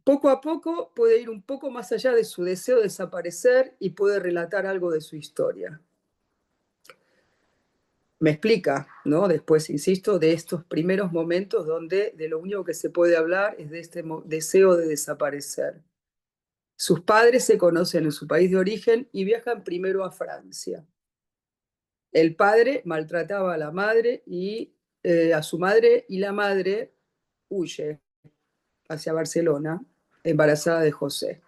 Poco a poco puede ir un poco más allá de su deseo de desaparecer y puede relatar algo de su historia. Me explica, ¿no? Después, insisto, de estos primeros momentos donde de lo único que se puede hablar es de este deseo de desaparecer. Sus padres se conocen en su país de origen y viajan primero a Francia. El padre maltrataba a la madre y a su madre, y la madre huye hacia Barcelona, embarazada de José.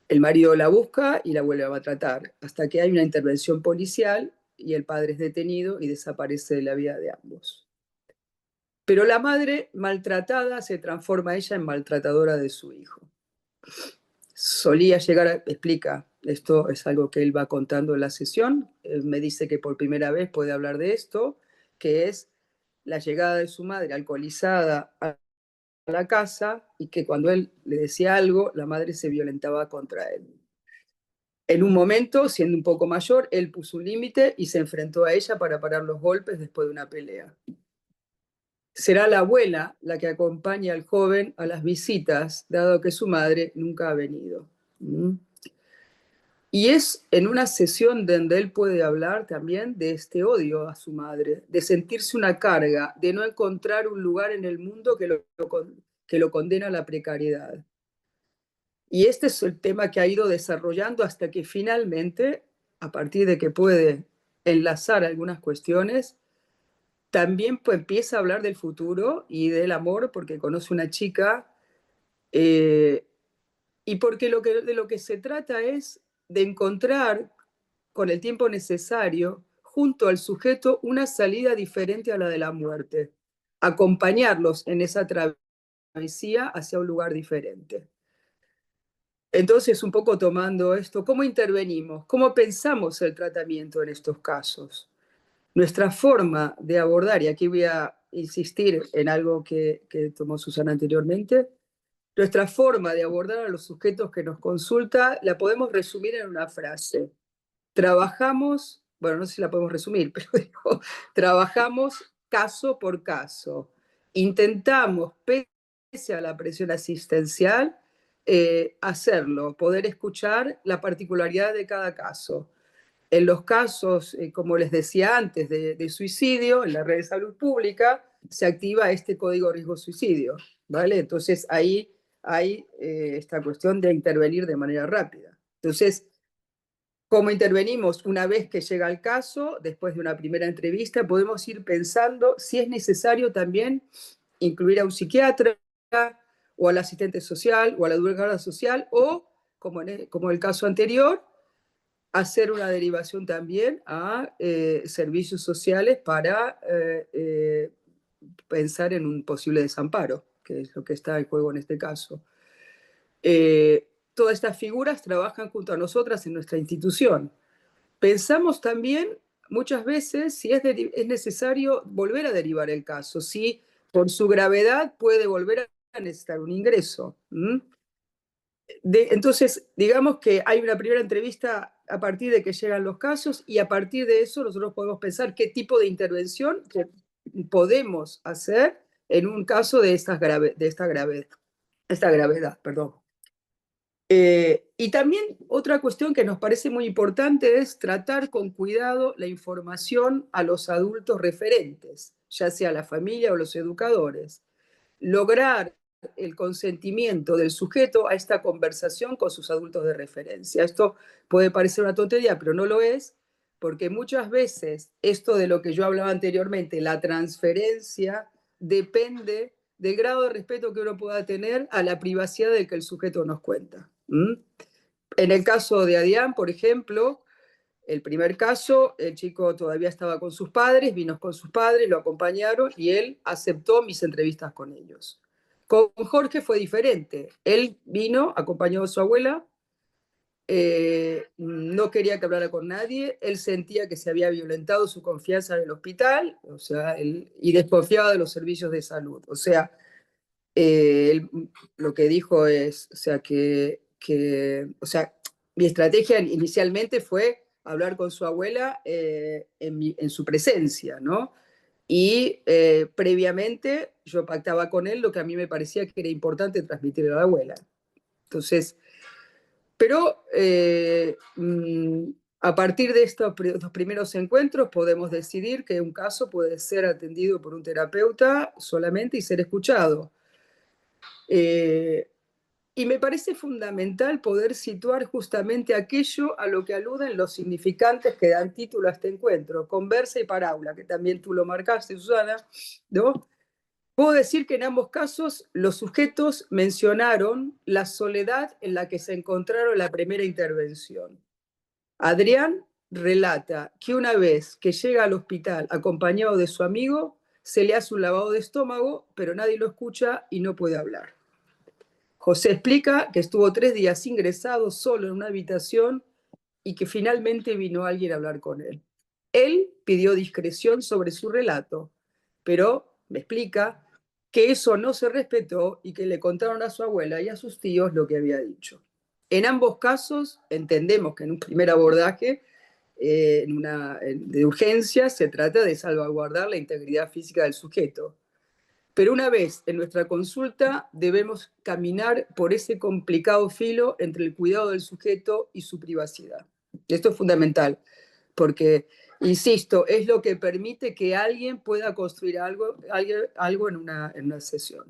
El marido la busca y la vuelve a maltratar, hasta que hay una intervención policial y el padre es detenido y desaparece de la vida de ambos. Pero la madre maltratada se transforma ella en maltratadora de su hijo. Solía llegar, explica, esto es algo que él va contando en la sesión, me dice que por primera vez puede hablar de esto, que es la llegada de su madre alcoholizada a la casa y que cuando él le decía algo, la madre se violentaba contra él. En un momento, siendo un poco mayor, él puso un límite y se enfrentó a ella para parar los golpes después de una pelea. Será la abuela la que acompaña al joven a las visitas, dado que su madre nunca ha venido. Y es en una sesión donde él puede hablar también de este odio a su madre, de sentirse una carga, de no encontrar un lugar en el mundo que lo condena a la precariedad. Y este es el tema que ha ido desarrollando hasta que finalmente, a partir de que puede enlazar algunas cuestiones, también pues, empieza a hablar del futuro y del amor, porque conoce una chica, y porque de lo que se trata es de encontrar con el tiempo necesario junto al sujeto una salida diferente a la de la muerte, acompañarlos en esa travesía hacia un lugar diferente. Entonces, un poco tomando esto, ¿cómo intervenimos? ¿Cómo pensamos el tratamiento en estos casos? Nuestra forma de abordar, y aquí voy a insistir en algo que tomó Susana anteriormente, nuestra forma de abordar a los sujetos que nos consulta la podemos resumir en una frase. Trabajamos, bueno, no sé si la podemos resumir, pero digo, trabajamos caso por caso. Intentamos, pese a la presión asistencial, hacerlo, poder escuchar la particularidad de cada caso. En los casos, como les decía antes, de suicidio, en la red de salud pública, se activa este código riesgo suicidio, ¿vale? Entonces ahí hay esta cuestión de intervenir de manera rápida. Entonces, ¿cómo intervenimos? Una vez que llega el caso, después de una primera entrevista, podemos ir pensando si es necesario también incluir a un psiquiatra o al asistente social o a la educadora social o, como el caso anterior, hacer una derivación también a servicios sociales para pensar en un posible desamparo, que es lo que está en juego en este caso. Todas estas figuras trabajan junto a nosotras en nuestra institución. Pensamos también muchas veces si es necesario volver a derivar el caso, si por su gravedad puede volver a necesitar un ingreso. Entonces, digamos que hay una primera entrevista a partir de que llegan los casos y a partir de eso nosotros podemos pensar qué tipo de intervención podemos hacer en un caso de esta gravedad. Perdón. Y también otra cuestión que nos parece muy importante es tratar con cuidado la información a los adultos referentes, ya sea la familia o los educadores. Lograr el consentimiento del sujeto a esta conversación con sus adultos de referencia. Esto puede parecer una tontería, pero no lo es, porque muchas veces esto de lo que yo hablaba anteriormente, la transferencia, depende del grado de respeto que uno pueda tener a la privacidad del que el sujeto nos cuenta. En el caso de Adrián, por ejemplo, el primer caso, el chico todavía estaba con sus padres, vino con sus padres, lo acompañaron y él aceptó mis entrevistas con ellos. Con Jorge fue diferente. Él vino acompañado de su abuela, no quería que hablara con nadie, él sentía que se había violentado su confianza en el hospital, o sea, y desconfiaba de los servicios de salud. O sea, él lo que dijo es, o sea, o sea, mi estrategia inicialmente fue hablar con su abuela en su presencia, ¿no? Y previamente yo pactaba con él lo que a mí me parecía que era importante transmitirle a la abuela. Entonces, pero a partir de estos primeros encuentros podemos decidir que un caso puede ser atendido por un terapeuta solamente y ser escuchado. Y me parece fundamental poder situar justamente aquello a lo que aluden los significantes que dan título a este encuentro, conversa y parábola, que también tú lo marcaste, Susana, ¿no? Puedo decir que en ambos casos los sujetos mencionaron la soledad en la que se encontraron en la primera intervención. Adrián relata que una vez que llega al hospital acompañado de su amigo, se le hace un lavado de estómago, pero nadie lo escucha y no puede hablar. José explica que estuvo 3 días ingresado solo en una habitación y que finalmente vino alguien a hablar con él. Él pidió discreción sobre su relato, pero me explica que eso no se respetó y que le contaron a su abuela y a sus tíos lo que había dicho. En ambos casos, entendemos que en un primer abordaje de urgencia se trata de salvaguardar la integridad física del sujeto. Pero una vez en nuestra consulta debemos caminar por ese complicado filo entre el cuidado del sujeto y su privacidad. Esto es fundamental, porque, insisto, es lo que permite que alguien pueda construir algo en una sesión.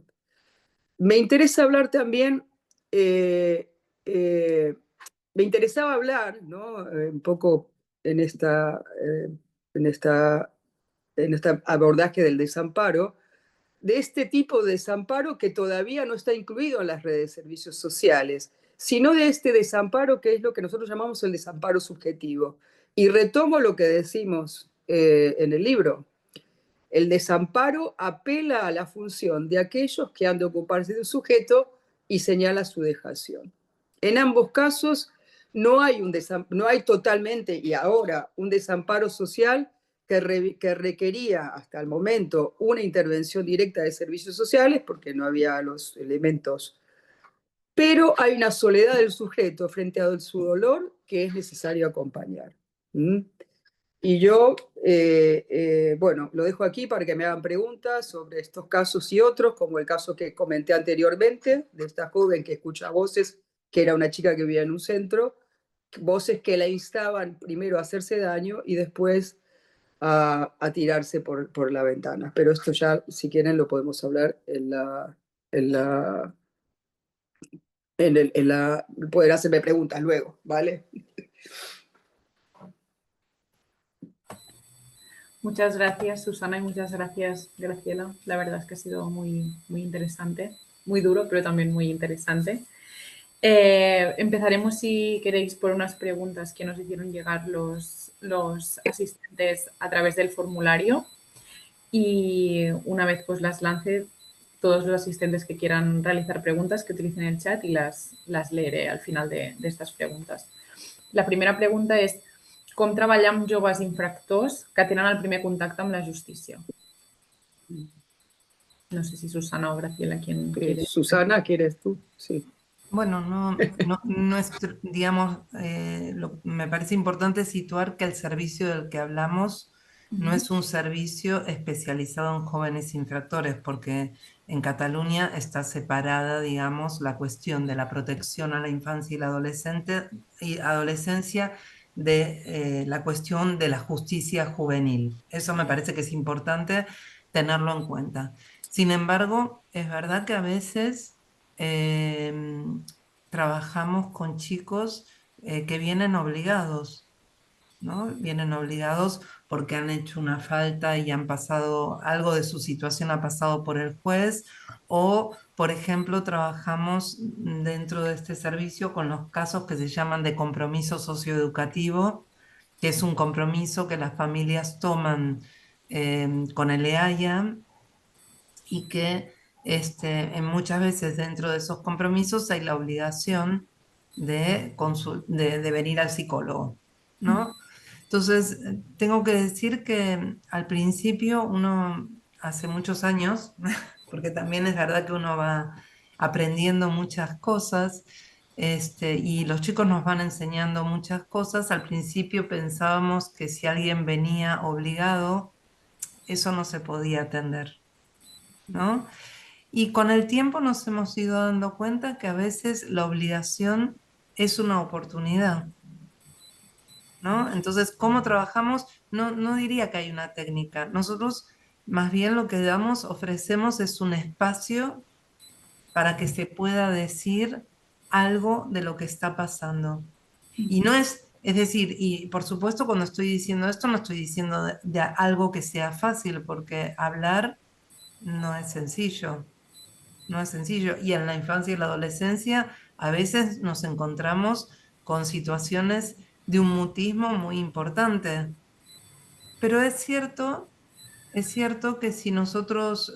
Me interesa hablar también, me interesaba hablar, ¿no? Un poco en esta en esta, en este abordaje del desamparo, de este tipo de desamparo que todavía no está incluido en las redes de servicios sociales, sino de este desamparo que es lo que nosotros llamamos el desamparo subjetivo. Y retomo lo que decimos en el libro. El desamparo apela a la función de aquellos que han de ocuparse de un sujeto y señala su dejación. En ambos casos no hay, no hay totalmente y ahora un desamparo social que requería hasta el momento una intervención directa de servicios sociales porque no había los elementos. Pero hay una soledad del sujeto frente a su dolor que es necesario acompañar. ¿Mm? Y yo, bueno, lo dejo aquí para que me hagan preguntas sobre estos casos y otros, como el caso que comenté anteriormente, de esta joven que escucha voces, que era una chica que vivía en un centro, voces que la instaban primero a hacerse daño y después a tirarse por la ventana. Pero esto ya, si quieren, lo podemos hablar en la, en la, poder hacerme preguntas luego, ¿vale? Muchas gracias, Susana, y muchas gracias, Graciela. La verdad es que ha sido muy, muy interesante, muy duro, pero también muy interesante. Empezaremos, si queréis, por unas preguntas que nos hicieron llegar los asistentes a través del formulario. Y una vez pues las lance, todos los asistentes que quieran realizar preguntas, que utilicen el chat y las leeré al final de estas preguntas. La primera pregunta és: com treballar amb joves infractors que tenen el primer contacte amb la justícia? No sé si Susana o Graciela, quien quiere. Susana, ¿quieres tú? Sí. Bueno, digamos, me parece importante situar que el servicio del que hablamos no es un servicio especializado en jóvenes infractores, porque en Cataluña está separada, digamos, la cuestión de la protección a la infancia y la adolescencia de la cuestión de la justicia juvenil. Eso me parece que es importante tenerlo en cuenta. Sin embargo, es verdad que a veces trabajamos con chicos que vienen obligados, ¿no? Vienen obligados porque han hecho una falta y han pasado, algo de su situación ha pasado por el juez, o, por ejemplo, trabajamos dentro de este servicio con los casos que se llaman de compromiso socioeducativo, que es un compromiso que las familias toman con el EAIA y que muchas veces dentro de esos compromisos hay la obligación de venir al psicólogo, ¿no? Entonces, tengo que decir que al principio uno, hace muchos años, porque también es verdad que uno va aprendiendo muchas cosas, y los chicos nos van enseñando muchas cosas. Al principio pensábamos que si alguien venía obligado, eso no se podía atender, ¿no? Y con el tiempo nos hemos ido dando cuenta que a veces la obligación es una oportunidad, ¿no? Entonces, ¿cómo trabajamos? No diría que hay una técnica. Nosotros más bien lo que damos, ofrecemos es un espacio para que se pueda decir algo de lo que está pasando. Y no es decir, y por supuesto cuando estoy diciendo esto no estoy diciendo de algo que sea fácil, porque hablar no es sencillo. No es sencillo. Y en la infancia y la adolescencia a veces nos encontramos con situaciones de un mutismo muy importante. Pero es cierto que si nosotros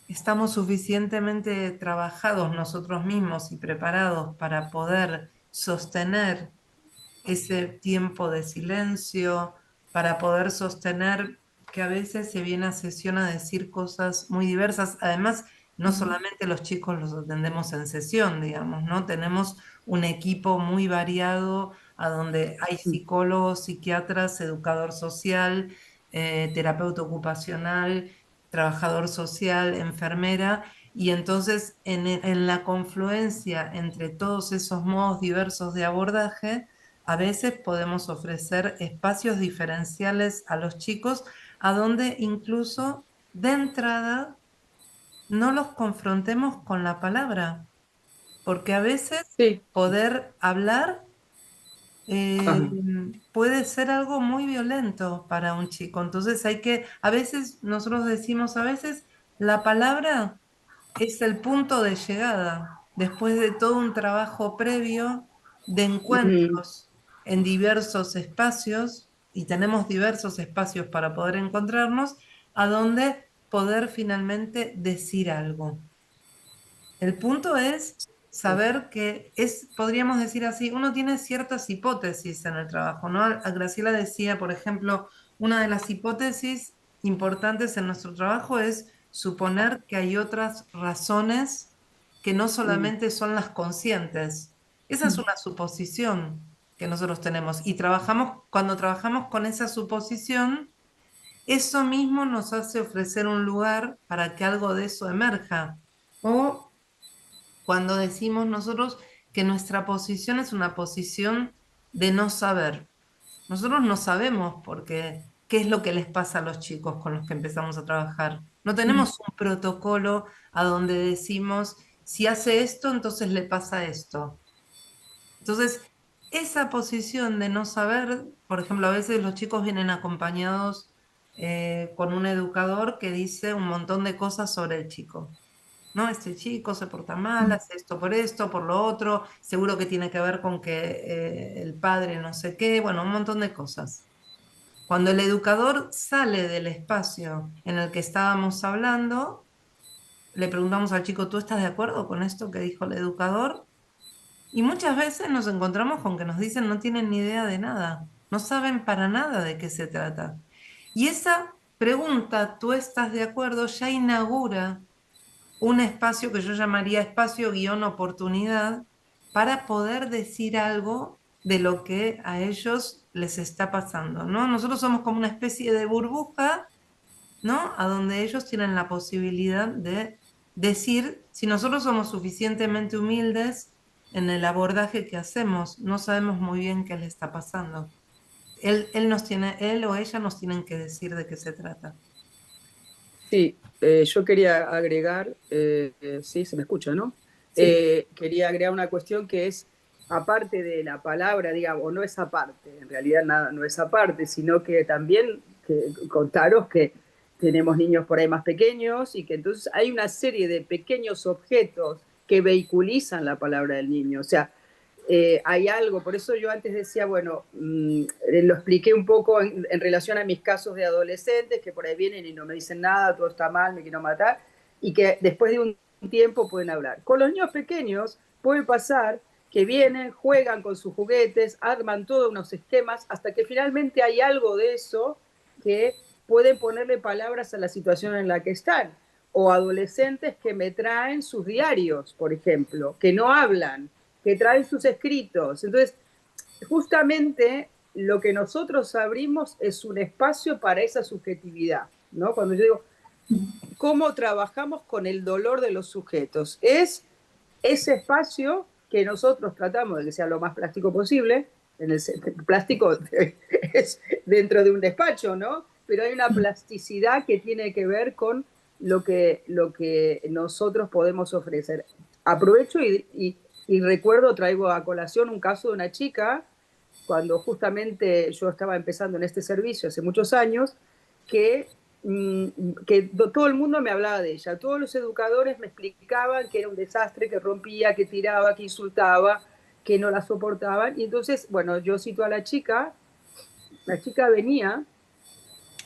estamos suficientemente trabajados nosotros mismos y preparados para poder sostener ese tiempo de silencio, para poder sostener que a veces se viene a sesión a decir cosas muy diversas. Además, no solamente los chicos los atendemos en sesión, digamos, ¿no? Tenemos un equipo muy variado a donde hay psicólogos, psiquiatras, educador social, terapeuta ocupacional, trabajador social, enfermera, y entonces en la confluencia entre todos esos modos diversos de abordaje, a veces podemos ofrecer espacios diferenciales a los chicos a donde incluso de entrada no los confrontemos con la palabra, porque a veces Sí. poder hablar eh, Ajá. puede ser algo muy violento para un chico. Entonces a veces nosotros decimos, a veces la palabra es el punto de llegada, después de todo un trabajo previo de Ujú. encuentros en diversos espacios, y tenemos diversos espacios para poder encontrarnos, a donde poder finalmente decir algo. El punto es saber que es, podríamos decir así, uno tiene ciertas hipótesis en el trabajo, ¿no? A Graciela decía, por ejemplo, una de las hipótesis importantes en nuestro trabajo es suponer que hay otras razones que no Mm. solamente son las conscientes. Esa es una suposición que nosotros tenemos y cuando trabajamos con esa suposición, eso mismo nos hace ofrecer un lugar para que algo de eso emerja. O cuando decimos nosotros que nuestra posición es una posición de no saber. Nosotros no sabemos porque qué es lo que les pasa a los chicos con los que empezamos a trabajar. No tenemos un protocolo a donde decimos, si hace esto, entonces le pasa esto. Entonces, esa posición de no saber, por ejemplo, a veces los chicos vienen acompañados con un educador que dice un montón de cosas sobre el chico. No, este chico se porta mal, hace esto, por lo otro, seguro que tiene que ver con que el padre no sé qué, bueno, un montón de cosas. Cuando el educador sale del espacio en el que estábamos hablando, le preguntamos al chico, ¿tú estás de acuerdo con esto que dijo el educador? Y muchas veces nos encontramos con que nos dicen no tienen ni idea de nada, no saben para nada de qué se trata. Y esa pregunta, ¿tú estás de acuerdo?, ya inaugura un espacio que yo llamaría espacio guión oportunidad para poder decir algo de lo que a ellos les está pasando, ¿no? Nosotros somos como una especie de burbuja, ¿no? A donde ellos tienen la posibilidad de decir si nosotros somos suficientemente humildes en el abordaje que hacemos, no sabemos muy bien qué le está pasando. Él o ella nos tienen que decir de qué se trata. Sí, yo quería agregar, sí, se me escucha, ¿no? Sí. Quería agregar una cuestión que es, aparte de la palabra, digamos, o no es aparte, en realidad nada, no es aparte, sino que también contaros que tenemos niños por ahí más pequeños y que entonces hay una serie de pequeños objetos que vehiculizan la palabra del niño. O sea, hay algo, por eso yo antes decía, bueno, lo expliqué un poco en relación a mis casos de adolescentes que por ahí vienen y no me dicen nada, todo está mal, me quiero matar, y que después de un tiempo pueden hablar. Con los niños pequeños puede pasar que vienen, juegan con sus juguetes, arman todos unos esquemas, hasta que finalmente hay algo de eso que pueden ponerle palabras a la situación en la que están. O adolescentes que me traen sus diarios, por ejemplo, que no hablan, que traen sus escritos. Entonces, justamente lo que nosotros abrimos es un espacio para esa subjetividad, ¿no? Cuando yo digo, ¿cómo trabajamos con el dolor de los sujetos? Es ese espacio que nosotros tratamos de que sea lo más plástico posible, en el plástico es dentro de un despacho, ¿no? Pero hay una plasticidad que tiene que ver con lo que nosotros podemos ofrecer. Aprovecho y recuerdo, traigo a colación un caso de una chica, cuando justamente yo estaba empezando en este servicio hace muchos años, que que todo el mundo me hablaba de ella. Todos los educadores me explicaban que era un desastre, que rompía, que tiraba, que insultaba, que no la soportaban. Y entonces, bueno, yo cito a la chica venía,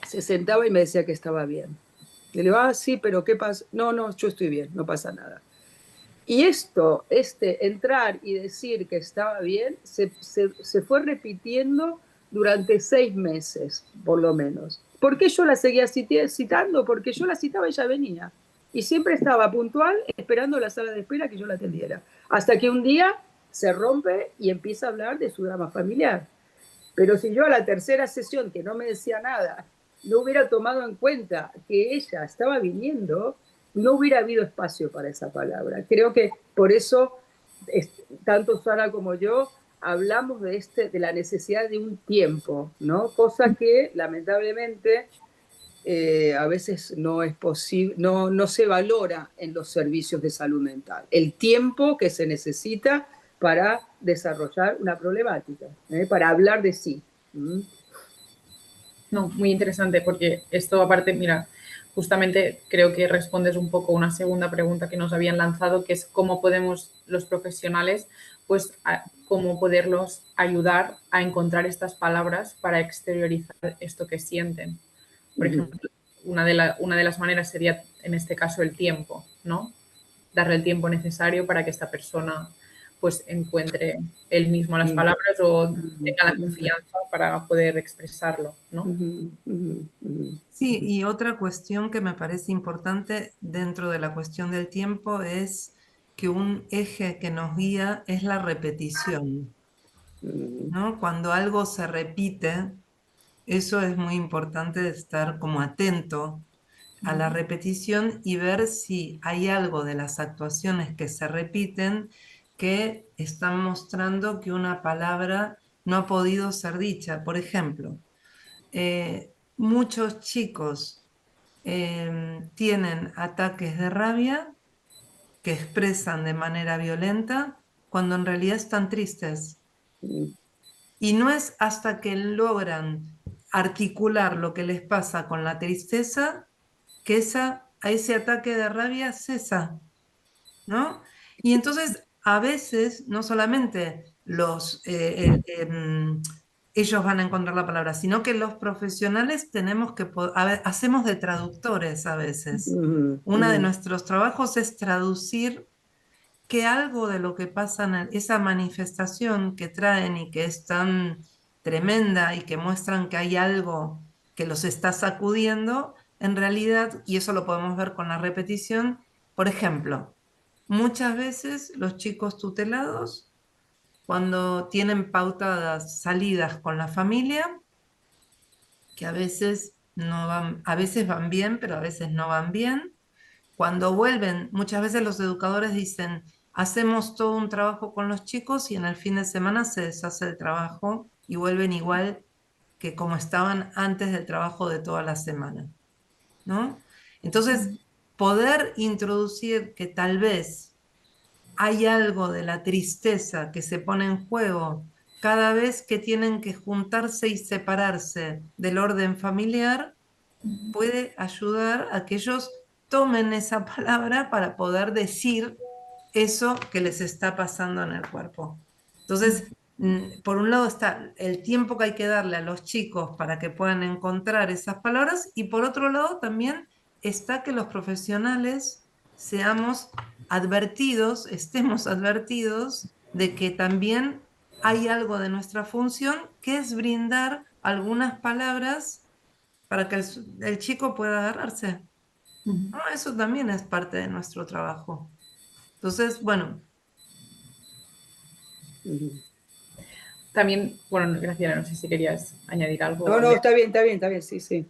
se sentaba y me decía que estaba bien. Y le digo, ah, sí, pero ¿qué pasa? No, no, yo estoy bien, no pasa nada. Y esto, entrar y decir que estaba bien, se fue repitiendo durante 6 meses, por lo menos. ¿Por qué yo la seguía citando? Porque yo la citaba y ella venía. Y siempre estaba puntual, esperando la sala de espera que yo la atendiera. Hasta que un día se rompe y empieza a hablar de su drama familiar. Pero si yo a la tercera sesión, que no me decía nada, no hubiera tomado en cuenta que ella estaba viniendo, no hubiera habido espacio para esa palabra. Creo que por eso, tanto Sara como yo, hablamos de la necesidad de un tiempo, ¿no? Cosa que lamentablemente a veces no es posible, no se valora en los servicios de salud mental. El tiempo que se necesita para desarrollar una problemática, para hablar de sí. No, muy interesante, porque esto aparte, mira, justamente creo que respondes un poco una segunda pregunta que nos habían lanzado, que es cómo podemos los profesionales, pues, cómo poderlos ayudar a encontrar estas palabras para exteriorizar esto que sienten. Por ejemplo, una de las maneras sería, en este caso, el tiempo, ¿no? Darle el tiempo necesario para que esta persona pues encuentre él mismo las palabras o tenga la confianza para poder expresarlo, ¿no? Sí, y otra cuestión que me parece importante dentro de la cuestión del tiempo es que un eje que nos guía es la repetición, ¿no? Cuando algo se repite, eso es muy importante de estar como atento a la repetición y ver si hay algo de las actuaciones que se repiten que están mostrando que una palabra no ha podido ser dicha. Por ejemplo, muchos chicos tienen ataques de rabia que expresan de manera violenta cuando en realidad están tristes. Y no es hasta que logran articular lo que les pasa con la tristeza que a ese ataque de rabia cesa, ¿no? Y entonces a veces no solamente ellos van a encontrar la palabra, sino que los profesionales tenemos que, hacemos de traductores a veces. Uno de nuestros trabajos es traducir que algo de lo que pasa en esa manifestación que traen y que es tan tremenda y que muestran que hay algo que los está sacudiendo, en realidad, y eso lo podemos ver con la repetición, por ejemplo, muchas veces los chicos tutelados, cuando tienen pautadas salidas con la familia, que a veces no van, a veces van bien, pero a veces no van bien, cuando vuelven, muchas veces los educadores dicen, hacemos todo un trabajo con los chicos y en el fin de semana se deshace el trabajo y vuelven igual que como estaban antes del trabajo de toda la semana, ¿no? Entonces, poder introducir que tal vez hay algo de la tristeza que se pone en juego cada vez que tienen que juntarse y separarse del orden familiar, puede ayudar a que ellos tomen esa palabra para poder decir eso que les está pasando en el cuerpo. Entonces, por un lado está el tiempo que hay que darle a los chicos para que puedan encontrar esas palabras y por otro lado también está que los profesionales seamos advertidos, estemos advertidos de que también hay algo de nuestra función que es brindar algunas palabras para que el chico pueda agarrarse. ¿No? Eso también es parte de nuestro trabajo. Entonces, bueno. También, bueno, Graciela, no sé si querías añadir algo. No, está bien, sí, sí.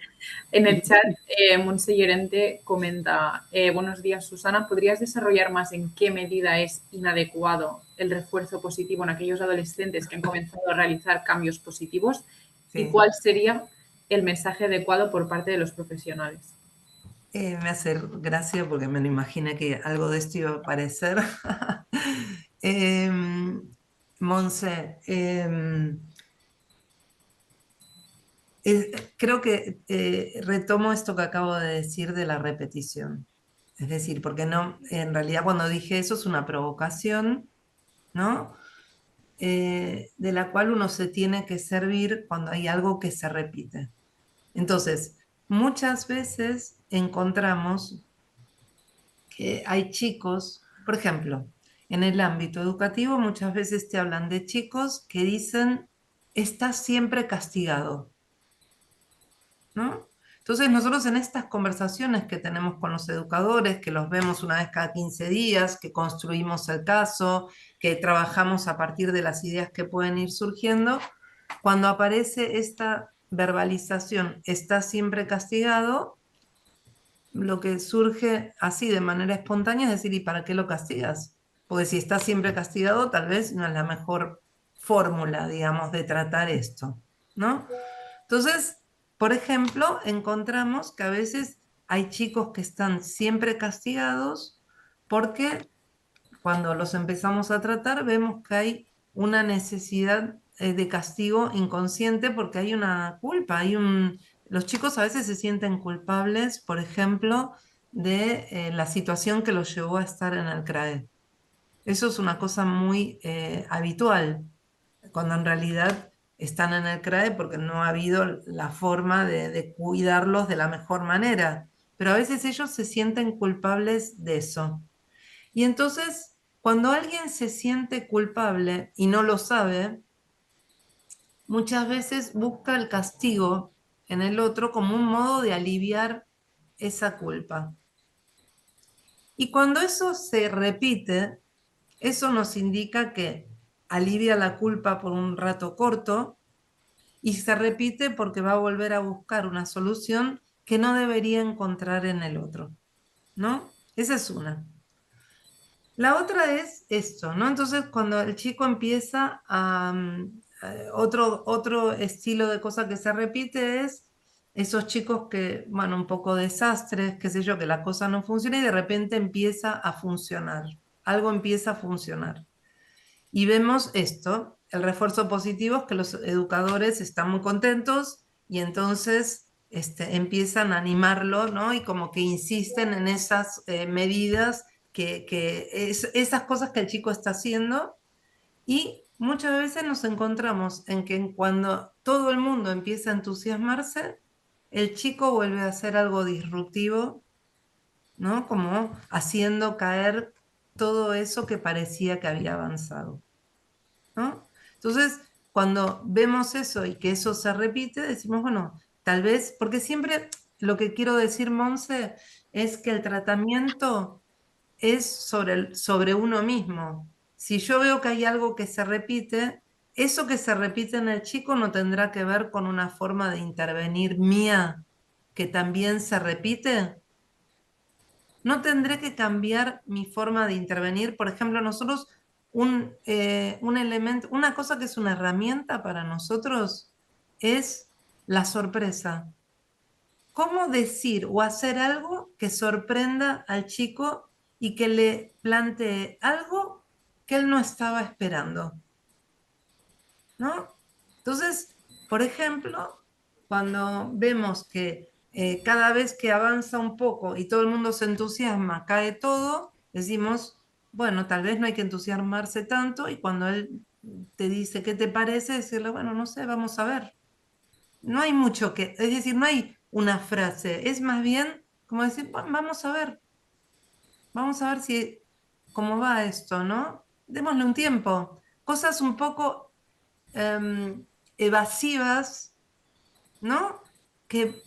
En el chat, Montse Llorente comenta, buenos días, Susana, ¿podrías desarrollar más en qué medida es inadecuado el refuerzo positivo en aquellos adolescentes que han comenzado a realizar cambios positivos? Sí. ¿Y cuál sería el mensaje adecuado por parte de los profesionales? Me hace gracia porque me lo imaginé que algo de esto iba a aparecer. Monse, creo que retomo esto que acabo de decir de la repetición. Es decir, porque no, en realidad cuando dije eso es una provocación, ¿no? De la cual uno se tiene que servir cuando hay algo que se repite. Entonces, muchas veces encontramos que hay chicos, por ejemplo, en el ámbito educativo muchas veces te hablan de chicos que dicen, estás siempre castigado, ¿no? Entonces nosotros en estas conversaciones que tenemos con los educadores, que los vemos una vez cada 15 días, que construimos el caso, que trabajamos a partir de las ideas que pueden ir surgiendo, cuando aparece esta verbalización, está siempre castigado, lo que surge así de manera espontánea es decir, ¿y para qué lo castigas? Porque si está siempre castigado, tal vez no es la mejor fórmula, digamos, de tratar esto, ¿no? Entonces, por ejemplo, encontramos que a veces hay chicos que están siempre castigados porque cuando los empezamos a tratar, vemos que hay una necesidad de castigo inconsciente porque hay una culpa, los chicos a veces se sienten culpables, por ejemplo, de la situación que los llevó a estar en el CRAE. Eso es una cosa muy habitual, cuando en realidad están en el CRAE porque no ha habido la forma de cuidarlos de la mejor manera. Pero a veces ellos se sienten culpables de eso. Y entonces, cuando alguien se siente culpable y no lo sabe, muchas veces busca el castigo en el otro como un modo de aliviar esa culpa. Y cuando eso se repite, eso nos indica que alivia la culpa por un rato corto y se repite porque va a volver a buscar una solución que no debería encontrar en el otro, ¿no? Esa es una. La otra es esto, ¿no? Entonces, cuando el chico empieza otro estilo de cosa que se repite es esos chicos que, bueno, un poco desastres, qué sé yo, que la cosa no funciona y de repente empieza a funcionar. Algo empieza a funcionar. Y vemos esto, el refuerzo positivo es que los educadores están muy contentos y entonces empiezan a animarlo, ¿no? Y como que insisten en esas medidas, esas cosas que el chico está haciendo. Y muchas veces nos encontramos en que cuando todo el mundo empieza a entusiasmarse, el chico vuelve a hacer algo disruptivo, ¿no? Como haciendo caer todo eso que parecía que había avanzado, ¿no? Entonces, cuando vemos eso y que eso se repite, decimos, bueno, tal vez, porque siempre lo que quiero decir, Monse, es que el tratamiento es sobre uno mismo. Si yo veo que hay algo que se repite, eso que se repite en el chico no tendrá que ver con una forma de intervenir mía que también se repite. No tendré que cambiar mi forma de intervenir. Por ejemplo, nosotros, un elemento, una cosa que es una herramienta para nosotros es la sorpresa. ¿Cómo decir o hacer algo que sorprenda al chico y que le plantee algo que él no estaba esperando? ¿No? Entonces, por ejemplo, cuando vemos que cada vez que avanza un poco y todo el mundo se entusiasma, cae todo, decimos, bueno, tal vez no hay que entusiasmarse tanto y cuando él te dice qué te parece, decirle, bueno, no sé, vamos a ver. No hay mucho que, es decir, no hay una frase, es más bien como decir, "Bueno, vamos a ver si, cómo va esto, ¿no? Démosle un tiempo. Cosas un poco evasivas, ¿no? Que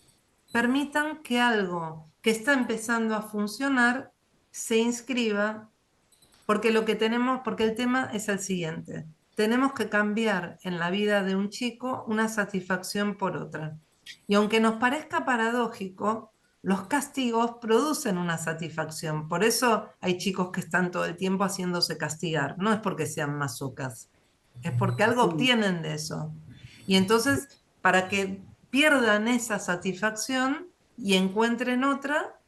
permitan que algo que está empezando a funcionar se inscriba, porque lo que tenemos, porque el tema es el siguiente. Tenemos que cambiar en la vida de un chico una satisfacción por otra. Y aunque nos parezca paradójico, los castigos producen una satisfacción. Por eso hay chicos que están todo el tiempo haciéndose castigar. No es porque sean masocas, es porque algo Mm. obtienen de eso. Y entonces, para que pierdan esa satisfacción y encuentren otra,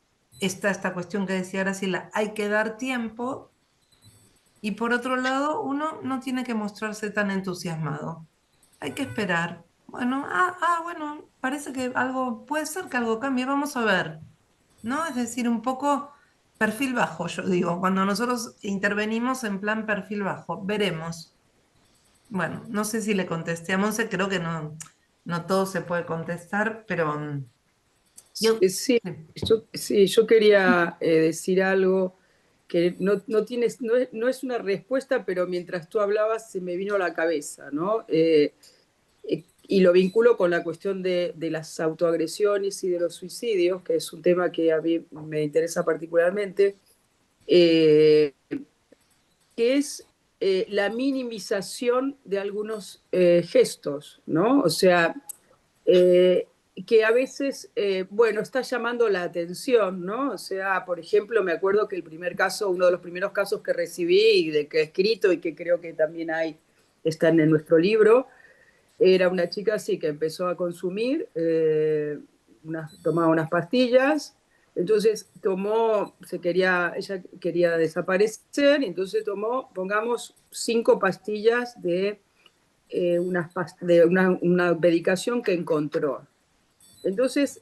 está esta cuestión que decía Graciela, hay que dar tiempo y por otro lado, uno no tiene que mostrarse tan entusiasmado. Hay que esperar. Bueno, bueno, parece que algo, puede ser que algo cambie, vamos a ver. ¿No? Es decir, un poco perfil bajo, yo digo, cuando nosotros intervenimos en plan perfil bajo, veremos. Bueno, no sé si le contesté a Monse, creo que no, no todo se puede contestar, pero yo... Sí, sí. yo quería decir algo que no es una respuesta, pero mientras tú hablabas se me vino a la cabeza, ¿no? Y lo vinculo con la cuestión de las autoagresiones y de los suicidios, que es un tema que a mí me interesa particularmente, eh, que es la minimización de algunos gestos, ¿no? O sea, eh, que a veces, bueno, está llamando la atención, ¿no? O sea, por ejemplo, me acuerdo que el primer caso, uno de los primeros casos que recibí y de que he escrito y que creo que también están en nuestro libro, era una chica así que empezó a consumir, tomaba unas pastillas Entonces ella quería desaparecer, y entonces tomó, pongamos, 5 pastillas de, una medicación que encontró. Entonces,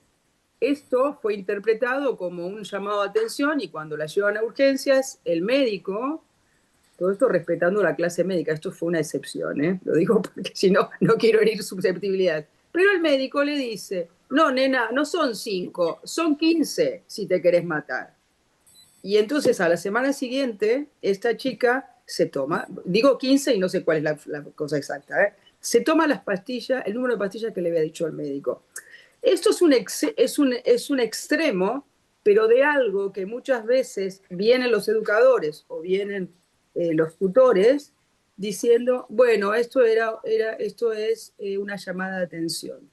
esto fue interpretado como un llamado de atención, y cuando la llevan a urgencias, el médico, todo esto respetando la clase médica, esto fue una excepción, ¿eh? Lo digo porque si no, no quiero herir susceptibilidad. Pero el médico le dice, no, nena, no son 5, son 15 si te querés matar. Y entonces a la semana siguiente, esta chica se toma, digo 15 y no sé cuál es la cosa exacta, ¿eh? Se toma las pastillas, el número de pastillas que le había dicho el médico. Esto es un extremo, pero de algo que muchas veces vienen los educadores o vienen los tutores diciendo, bueno, esto es una llamada de atención.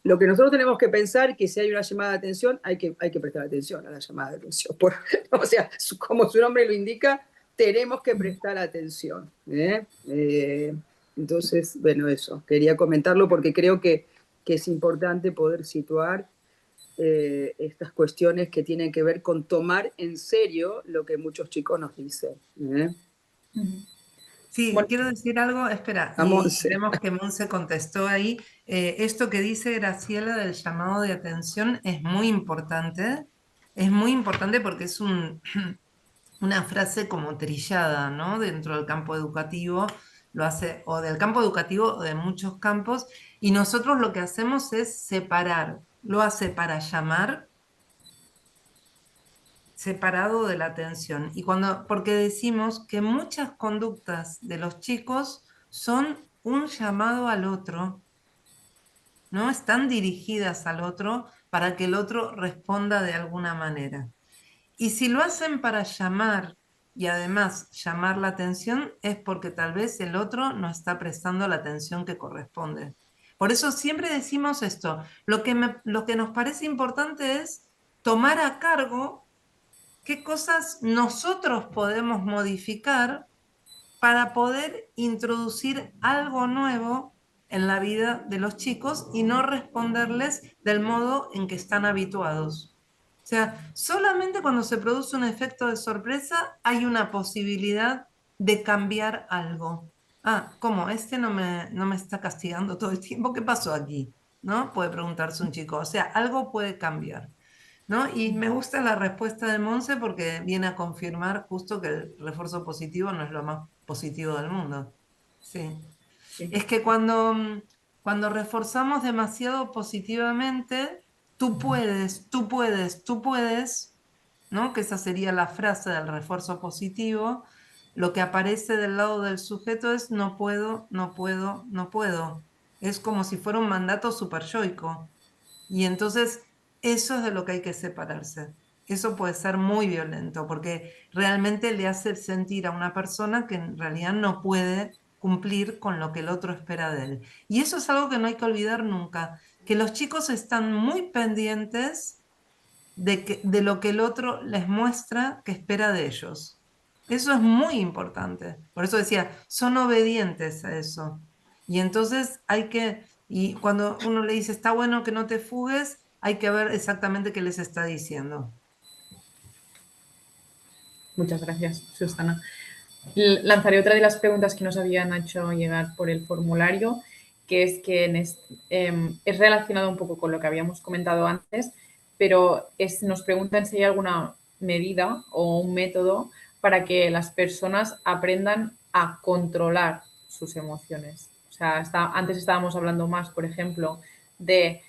Lo que nosotros tenemos que pensar es que si hay una llamada de atención, hay que prestar atención a la llamada de atención. O sea, como su nombre lo indica, tenemos que prestar atención. Entonces, bueno, eso, quería comentarlo porque creo que es importante poder situar estas cuestiones que tienen que ver con tomar en serio lo que muchos chicos nos dicen. Sí, Bueno, quiero decir algo, espera, A y Monse. vemos que Monse contestó ahí. Esto que dice Graciela del llamado de atención es muy importante porque es una frase como trillada, ¿no? Dentro del campo educativo, lo hace o del campo educativo o de muchos campos, y nosotros lo que hacemos es separar, lo hace para llamar separado de la atención. Y porque decimos que muchas conductas de los chicos son un llamado al otro, ¿no? Están dirigidas al otro para que el otro responda de alguna manera. Y si lo hacen para llamar y además llamar la atención, es porque tal vez el otro no está prestando la atención que corresponde. Por eso siempre decimos esto, lo que nos parece importante es tomar a cargo qué cosas nosotros podemos modificar para poder introducir algo nuevo en la vida de los chicos y no responderles del modo en que están habituados. O sea, solamente cuando se produce un efecto de sorpresa hay una posibilidad de cambiar algo. Ah, ¿cómo? Este no me está castigando todo el tiempo. ¿Qué pasó aquí? ¿No? Puede preguntarse un chico. O sea, algo puede cambiar. ¿No? Y me gusta la respuesta de Monse porque viene a confirmar justo que el refuerzo positivo no es lo más positivo del mundo. Sí. sí. Es que cuando reforzamos demasiado positivamente, tú puedes, tú puedes, tú puedes, ¿no? Que esa sería la frase del refuerzo positivo. Lo que aparece del lado del sujeto es no puedo, no puedo, no puedo. Es como si fuera un mandato superyoico. Y entonces eso es de lo que hay que separarse. Eso puede ser muy violento porque realmente le hace sentir a una persona que en realidad no puede cumplir con lo que el otro espera de él. Y eso es algo que no hay que olvidar nunca, que los chicos están muy pendientes de lo que el otro les muestra que espera de ellos. Eso es muy importante. Por eso decía, son obedientes a eso. Y entonces y cuando uno le dice, está bueno que no te fugues, hay que ver exactamente qué les está diciendo. Muchas gracias, Susana. Lanzaré otra de las preguntas que nos habían hecho llegar por el formulario, que es que es relacionado un poco con lo que habíamos comentado antes, pero nos preguntan si hay alguna medida o un método para que las personas aprendan a controlar sus emociones. O sea, antes estábamos hablando más, por ejemplo, de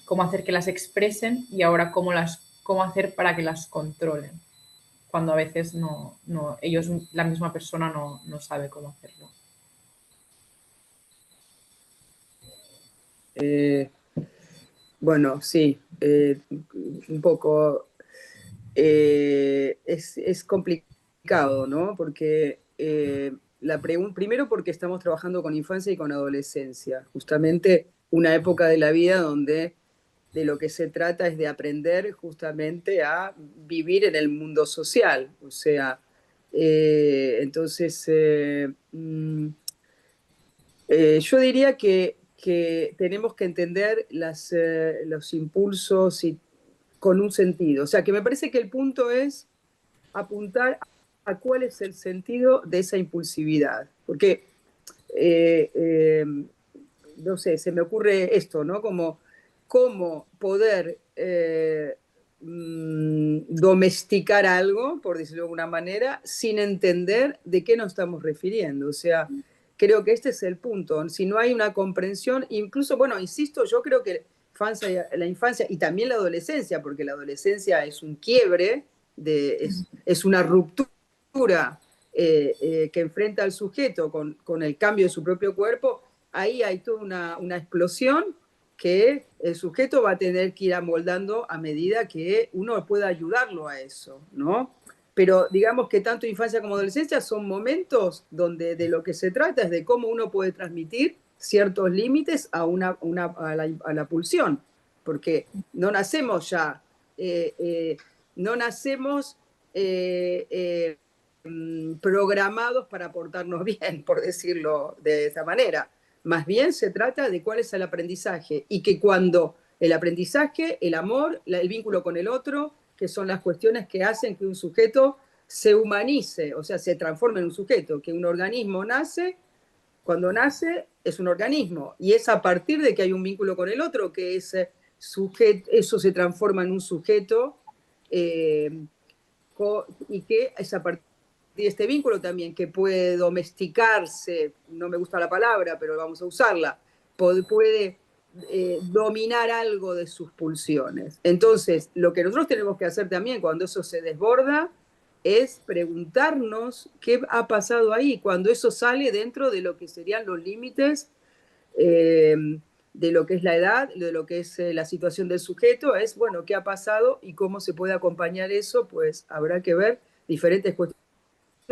cómo hacer que las expresen y ahora cómo hacer para que las controlen cuando a veces ellos, la misma persona no sabe cómo hacerlo. Bueno, sí, un poco es complicado, ¿no? Porque primero porque estamos trabajando con infancia y con adolescencia, justamente una época de la vida donde de lo que se trata es de aprender justamente a vivir en el mundo social, o sea, entonces yo diría que tenemos que entender los impulsos y con un sentido. O sea, que me parece que el punto es apuntar a cuál es el sentido de esa impulsividad. Porque, no sé, se me ocurre esto, ¿no? Como cómo poder domesticar algo, por decirlo de alguna manera, sin entender de qué nos estamos refiriendo. O sea, creo que este es el punto. Si no hay una comprensión, incluso, bueno, insisto, yo creo que la infancia y también la adolescencia, porque la adolescencia es un quiebre, es una ruptura que enfrenta al sujeto con el cambio de su propio cuerpo, ahí hay toda una explosión que el sujeto va a tener que ir amoldando a medida que uno pueda ayudarlo a eso, ¿no? Pero digamos que tanto infancia como adolescencia son momentos donde de lo que se trata es de cómo uno puede transmitir ciertos límites a la pulsión, porque no nacemos ya, no nacemos programados para portarnos bien, por decirlo de esa manera. Más bien se trata de cuál es el aprendizaje y que cuando el aprendizaje, el amor, el vínculo con el otro, que son las cuestiones que hacen que un sujeto se humanice, o sea, se transforme en un sujeto, que un organismo nace, cuando nace es un organismo y es a partir de que hay un vínculo con el otro que ese sujeto, eso se transforma en un sujeto y que es a partir de este vínculo también que puede domesticarse, no me gusta la palabra, pero vamos a usarla, puede dominar algo de sus pulsiones. Entonces, lo que nosotros tenemos que hacer también cuando eso se desborda es preguntarnos qué ha pasado ahí, cuando eso sale dentro de lo que serían los límites eh, de lo que es la edad, de lo que es la situación del sujeto, es, bueno, qué ha pasado y cómo se puede acompañar eso, pues habrá que ver diferentes cuestiones.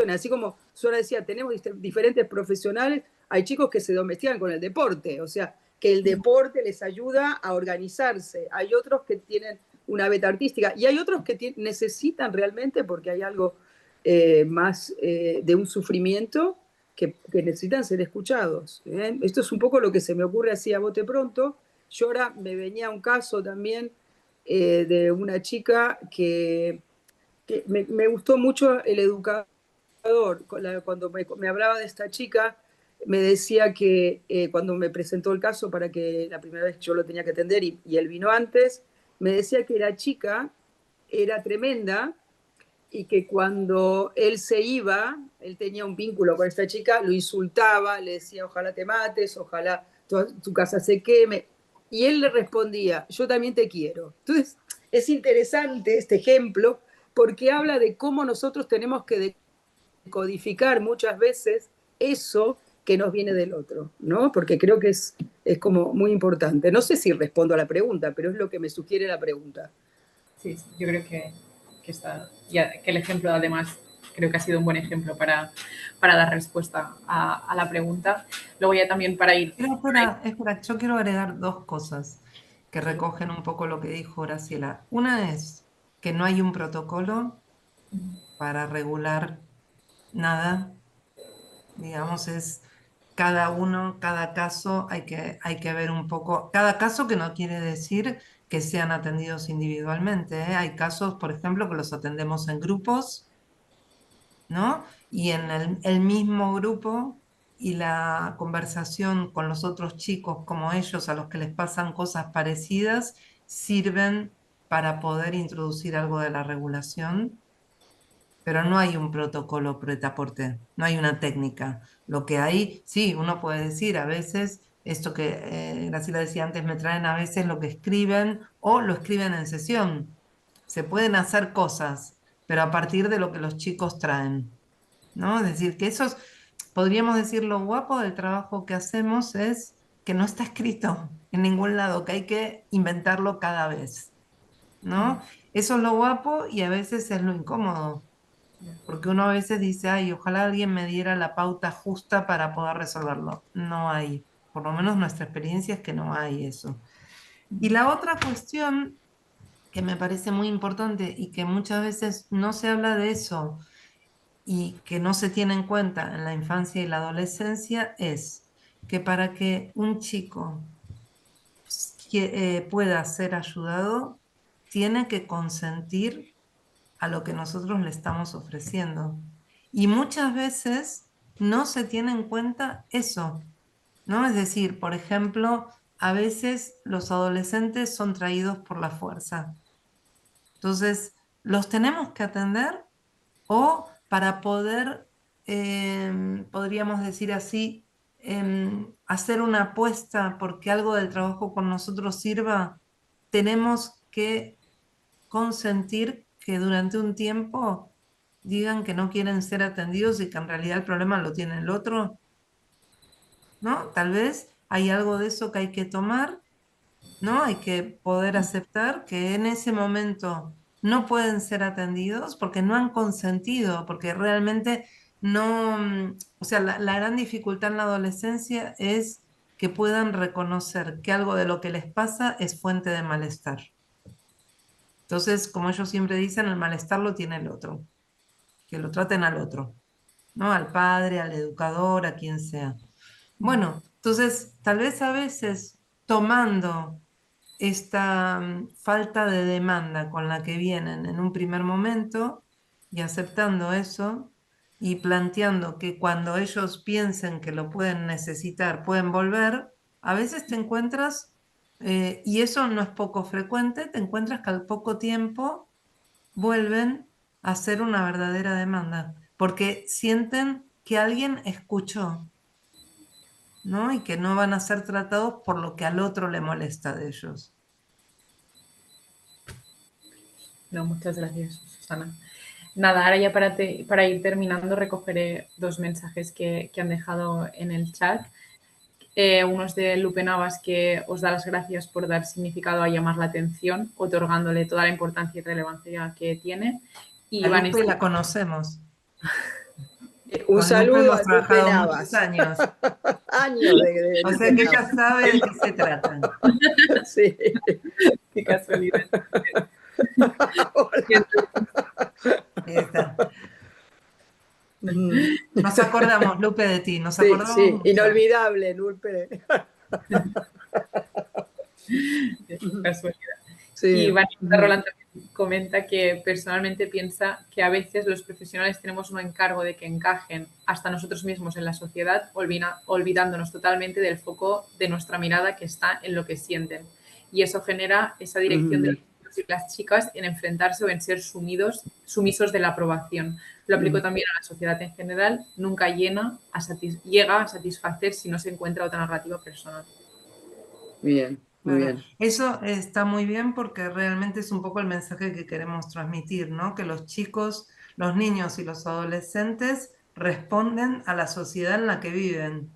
Así como Sora decía, tenemos diferentes profesionales, hay chicos que se domestican con el deporte, o sea, que el deporte les ayuda a organizarse, hay otros que tienen una beta artística y hay otros que necesitan realmente, porque hay algo más de un sufrimiento, que necesitan ser escuchados. Esto es un poco lo que se me ocurre así a bote pronto. Yo ahora me venía un caso también de una chica que me gustó mucho el educador cuando me hablaba de esta chica, me decía que cuando me presentó el caso para que la primera vez yo lo tenía que atender y él vino antes, me decía que la chica era tremenda y que cuando él se iba, él tenía un vínculo con esta chica, lo insultaba, le decía ojalá te mates, ojalá tu casa se queme. Y él le respondía, yo también te quiero. Entonces, es interesante este ejemplo porque habla de cómo nosotros tenemos que codificar muchas veces eso que nos viene del otro, ¿no? Porque creo que es como muy importante. No sé si respondo a la pregunta, pero es lo que me sugiere la pregunta. Sí, yo creo que está, ya, que el ejemplo además creo que ha sido un buen ejemplo para dar respuesta a la pregunta. Luego ya también para ir... Pero espera, yo quiero agregar dos cosas que recogen un poco lo que dijo Graciela. Una es que no hay un protocolo para regular nada, digamos, es cada uno, cada caso, hay que ver un poco, cada caso que no quiere decir que sean atendidos individualmente, ¿eh? Hay casos, por ejemplo, que los atendemos en grupos, ¿no? Y en el mismo grupo y la conversación con los otros chicos como ellos, a los que les pasan cosas parecidas, sirven para poder introducir algo de la regulación, pero no hay un protocolo pretaporte, no hay una técnica. Lo que hay, sí, uno puede decir a veces, esto que Graciela decía antes, me traen a veces lo que escriben o lo escriben en sesión. Se pueden hacer cosas, pero a partir de lo que los chicos traen, ¿no? Es decir, que eso es, podríamos decir, lo guapo del trabajo que hacemos es que no está escrito en ningún lado, que hay que inventarlo cada vez, ¿no? Eso es lo guapo y a veces es lo incómodo porque uno a veces dice, ay, ojalá alguien me diera la pauta justa para poder resolverlo. No hay, por lo menos nuestra experiencia es que no hay eso. Y la otra cuestión que me parece muy importante y que muchas veces no se habla de eso y que no se tiene en cuenta en la infancia y la adolescencia es que para que un chico pueda ser ayudado, tiene que consentir a lo que nosotros le estamos ofreciendo. Y muchas veces no se tiene en cuenta eso, ¿no? Es decir, por ejemplo, a veces los adolescentes son traídos por la fuerza. Entonces, los tenemos que atender o para poder, podríamos decir así, hacer una apuesta porque algo del trabajo con nosotros sirva, tenemos que consentir que durante un tiempo digan que no quieren ser atendidos y que en realidad el problema lo tiene el otro, ¿no? Tal vez hay algo de eso que hay que tomar, ¿no? Hay que poder aceptar que en ese momento no pueden ser atendidos porque no han consentido, porque realmente no, o sea, la gran dificultad en la adolescencia es que puedan reconocer que algo de lo que les pasa es fuente de malestar. Entonces, como ellos siempre dicen, el malestar lo tiene el otro, que lo traten al otro, ¿no? Al padre, al educador, a quien sea. Bueno, entonces, tal vez a veces tomando esta falta de demanda con la que vienen en un primer momento y aceptando eso y planteando que cuando ellos piensen que lo pueden necesitar, pueden volver, a veces te encuentras, y eso no es poco frecuente, te encuentras que al poco tiempo vuelven a ser una verdadera demanda, porque sienten que alguien escuchó, ¿no? Y que no van a ser tratados por lo que al otro le molesta de ellos. No, muchas gracias, Susana. Nada, ahora ya para ir terminando recogeré dos mensajes que han dejado en el chat. Uno es de Lupe Navas, que os da las gracias por dar significado a llamar la atención, otorgándole toda la importancia y relevancia que tiene. Y La Lupe la conocemos. Un Con saludo Lupe hemos a Lupe trabajado Navas. muchos años. Años de O Lupe sea que ella Navas. sabe de qué se trata. Sí. Qué casualidad. Ahí está. Nos acordamos, Lupe, de ti. Nos Sí, acordamos sí, mucho. inolvidable, Lupe. Casualidad. Sí. Y Vanessa Roland también comenta que personalmente piensa que a veces los profesionales tenemos un encargo de que encajen hasta nosotros mismos en la sociedad, olvidándonos totalmente del foco de nuestra mirada que está en lo que sienten. Y eso genera esa dirección de los chicos y las chicas en enfrentarse o en ser sumisos de la aprobación. Lo aplico también a la sociedad en general. Nunca llega a satisfacer si no se encuentra otra narrativa personal. Bien, muy Claro. bien. Eso está muy bien porque realmente es un poco el mensaje que queremos transmitir, ¿no? Que los chicos, los niños y los adolescentes responden a la sociedad en la que viven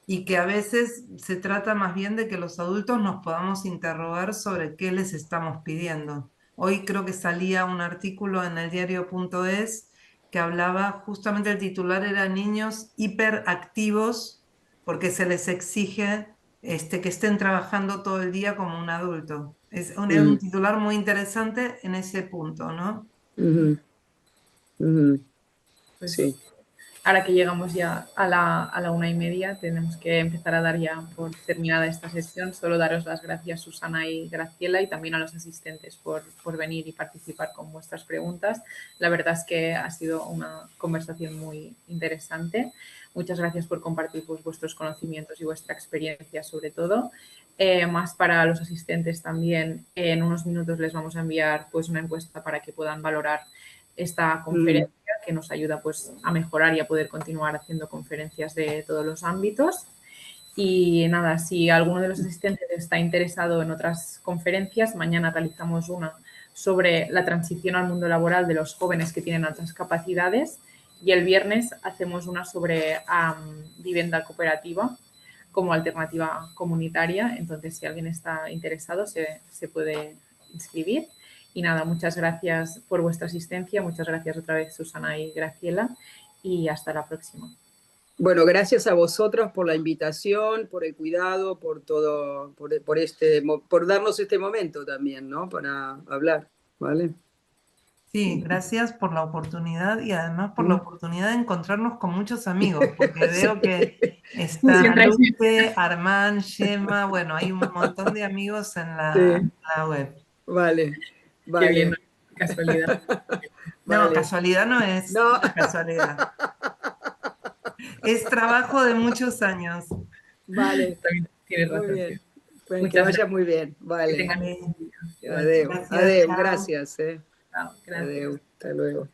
y que a veces se trata más bien de que los adultos nos podamos interrogar sobre qué les estamos pidiendo. Hoy creo que salía un artículo en el diario.es que hablaba, justamente el titular era niños hiperactivos porque se les exige que estén trabajando todo el día como un adulto. Es un titular muy interesante en ese punto, ¿no? Pues, sí. Ahora que llegamos ya a la 1:30, tenemos que empezar a dar ya por terminada esta sesión. Solo daros las gracias, Susana y Graciela, y también a los asistentes por venir y participar con vuestras preguntas. La verdad es que ha sido una conversación muy interesante. Muchas gracias por compartir pues, vuestros conocimientos y vuestra experiencia, sobre todo. Más para los asistentes también, en unos minutos les vamos a enviar pues, una encuesta para que puedan valorar esta conferencia que nos ayuda pues, a mejorar y a poder continuar haciendo conferencias de todos los ámbitos. Y nada, si alguno de los asistentes está interesado en otras conferencias, mañana realizamos una sobre la transición al mundo laboral de los jóvenes que tienen altas capacidades y el viernes hacemos una sobre vivienda cooperativa como alternativa comunitaria. Entonces, si alguien está interesado, se puede inscribir. Y nada, muchas gracias por vuestra asistencia. Muchas gracias otra vez, Susana y Graciela. Y hasta la próxima. Bueno, gracias a vosotros por la invitación, por el cuidado, por todo, por darnos este momento también, ¿no? Para hablar, ¿vale? Sí, gracias por la oportunidad y además por la oportunidad de encontrarnos con muchos amigos, porque veo que está Lupe, Armán, Gemma, bueno, hay un montón de amigos en la web. Vale, Qué vale. bien, ¿no? Casualidad. No, Vale. casualidad no es. No. Casualidad. Es trabajo de muchos años. Vale, También tienes muy razón. bien. Pues que Muchas vaya gracias. muy bien. Que Vale. tengan un Vale. buen día. Adeu, Gracias, adeu, chao. gracias. Chao, gracias. Adeu, hasta luego.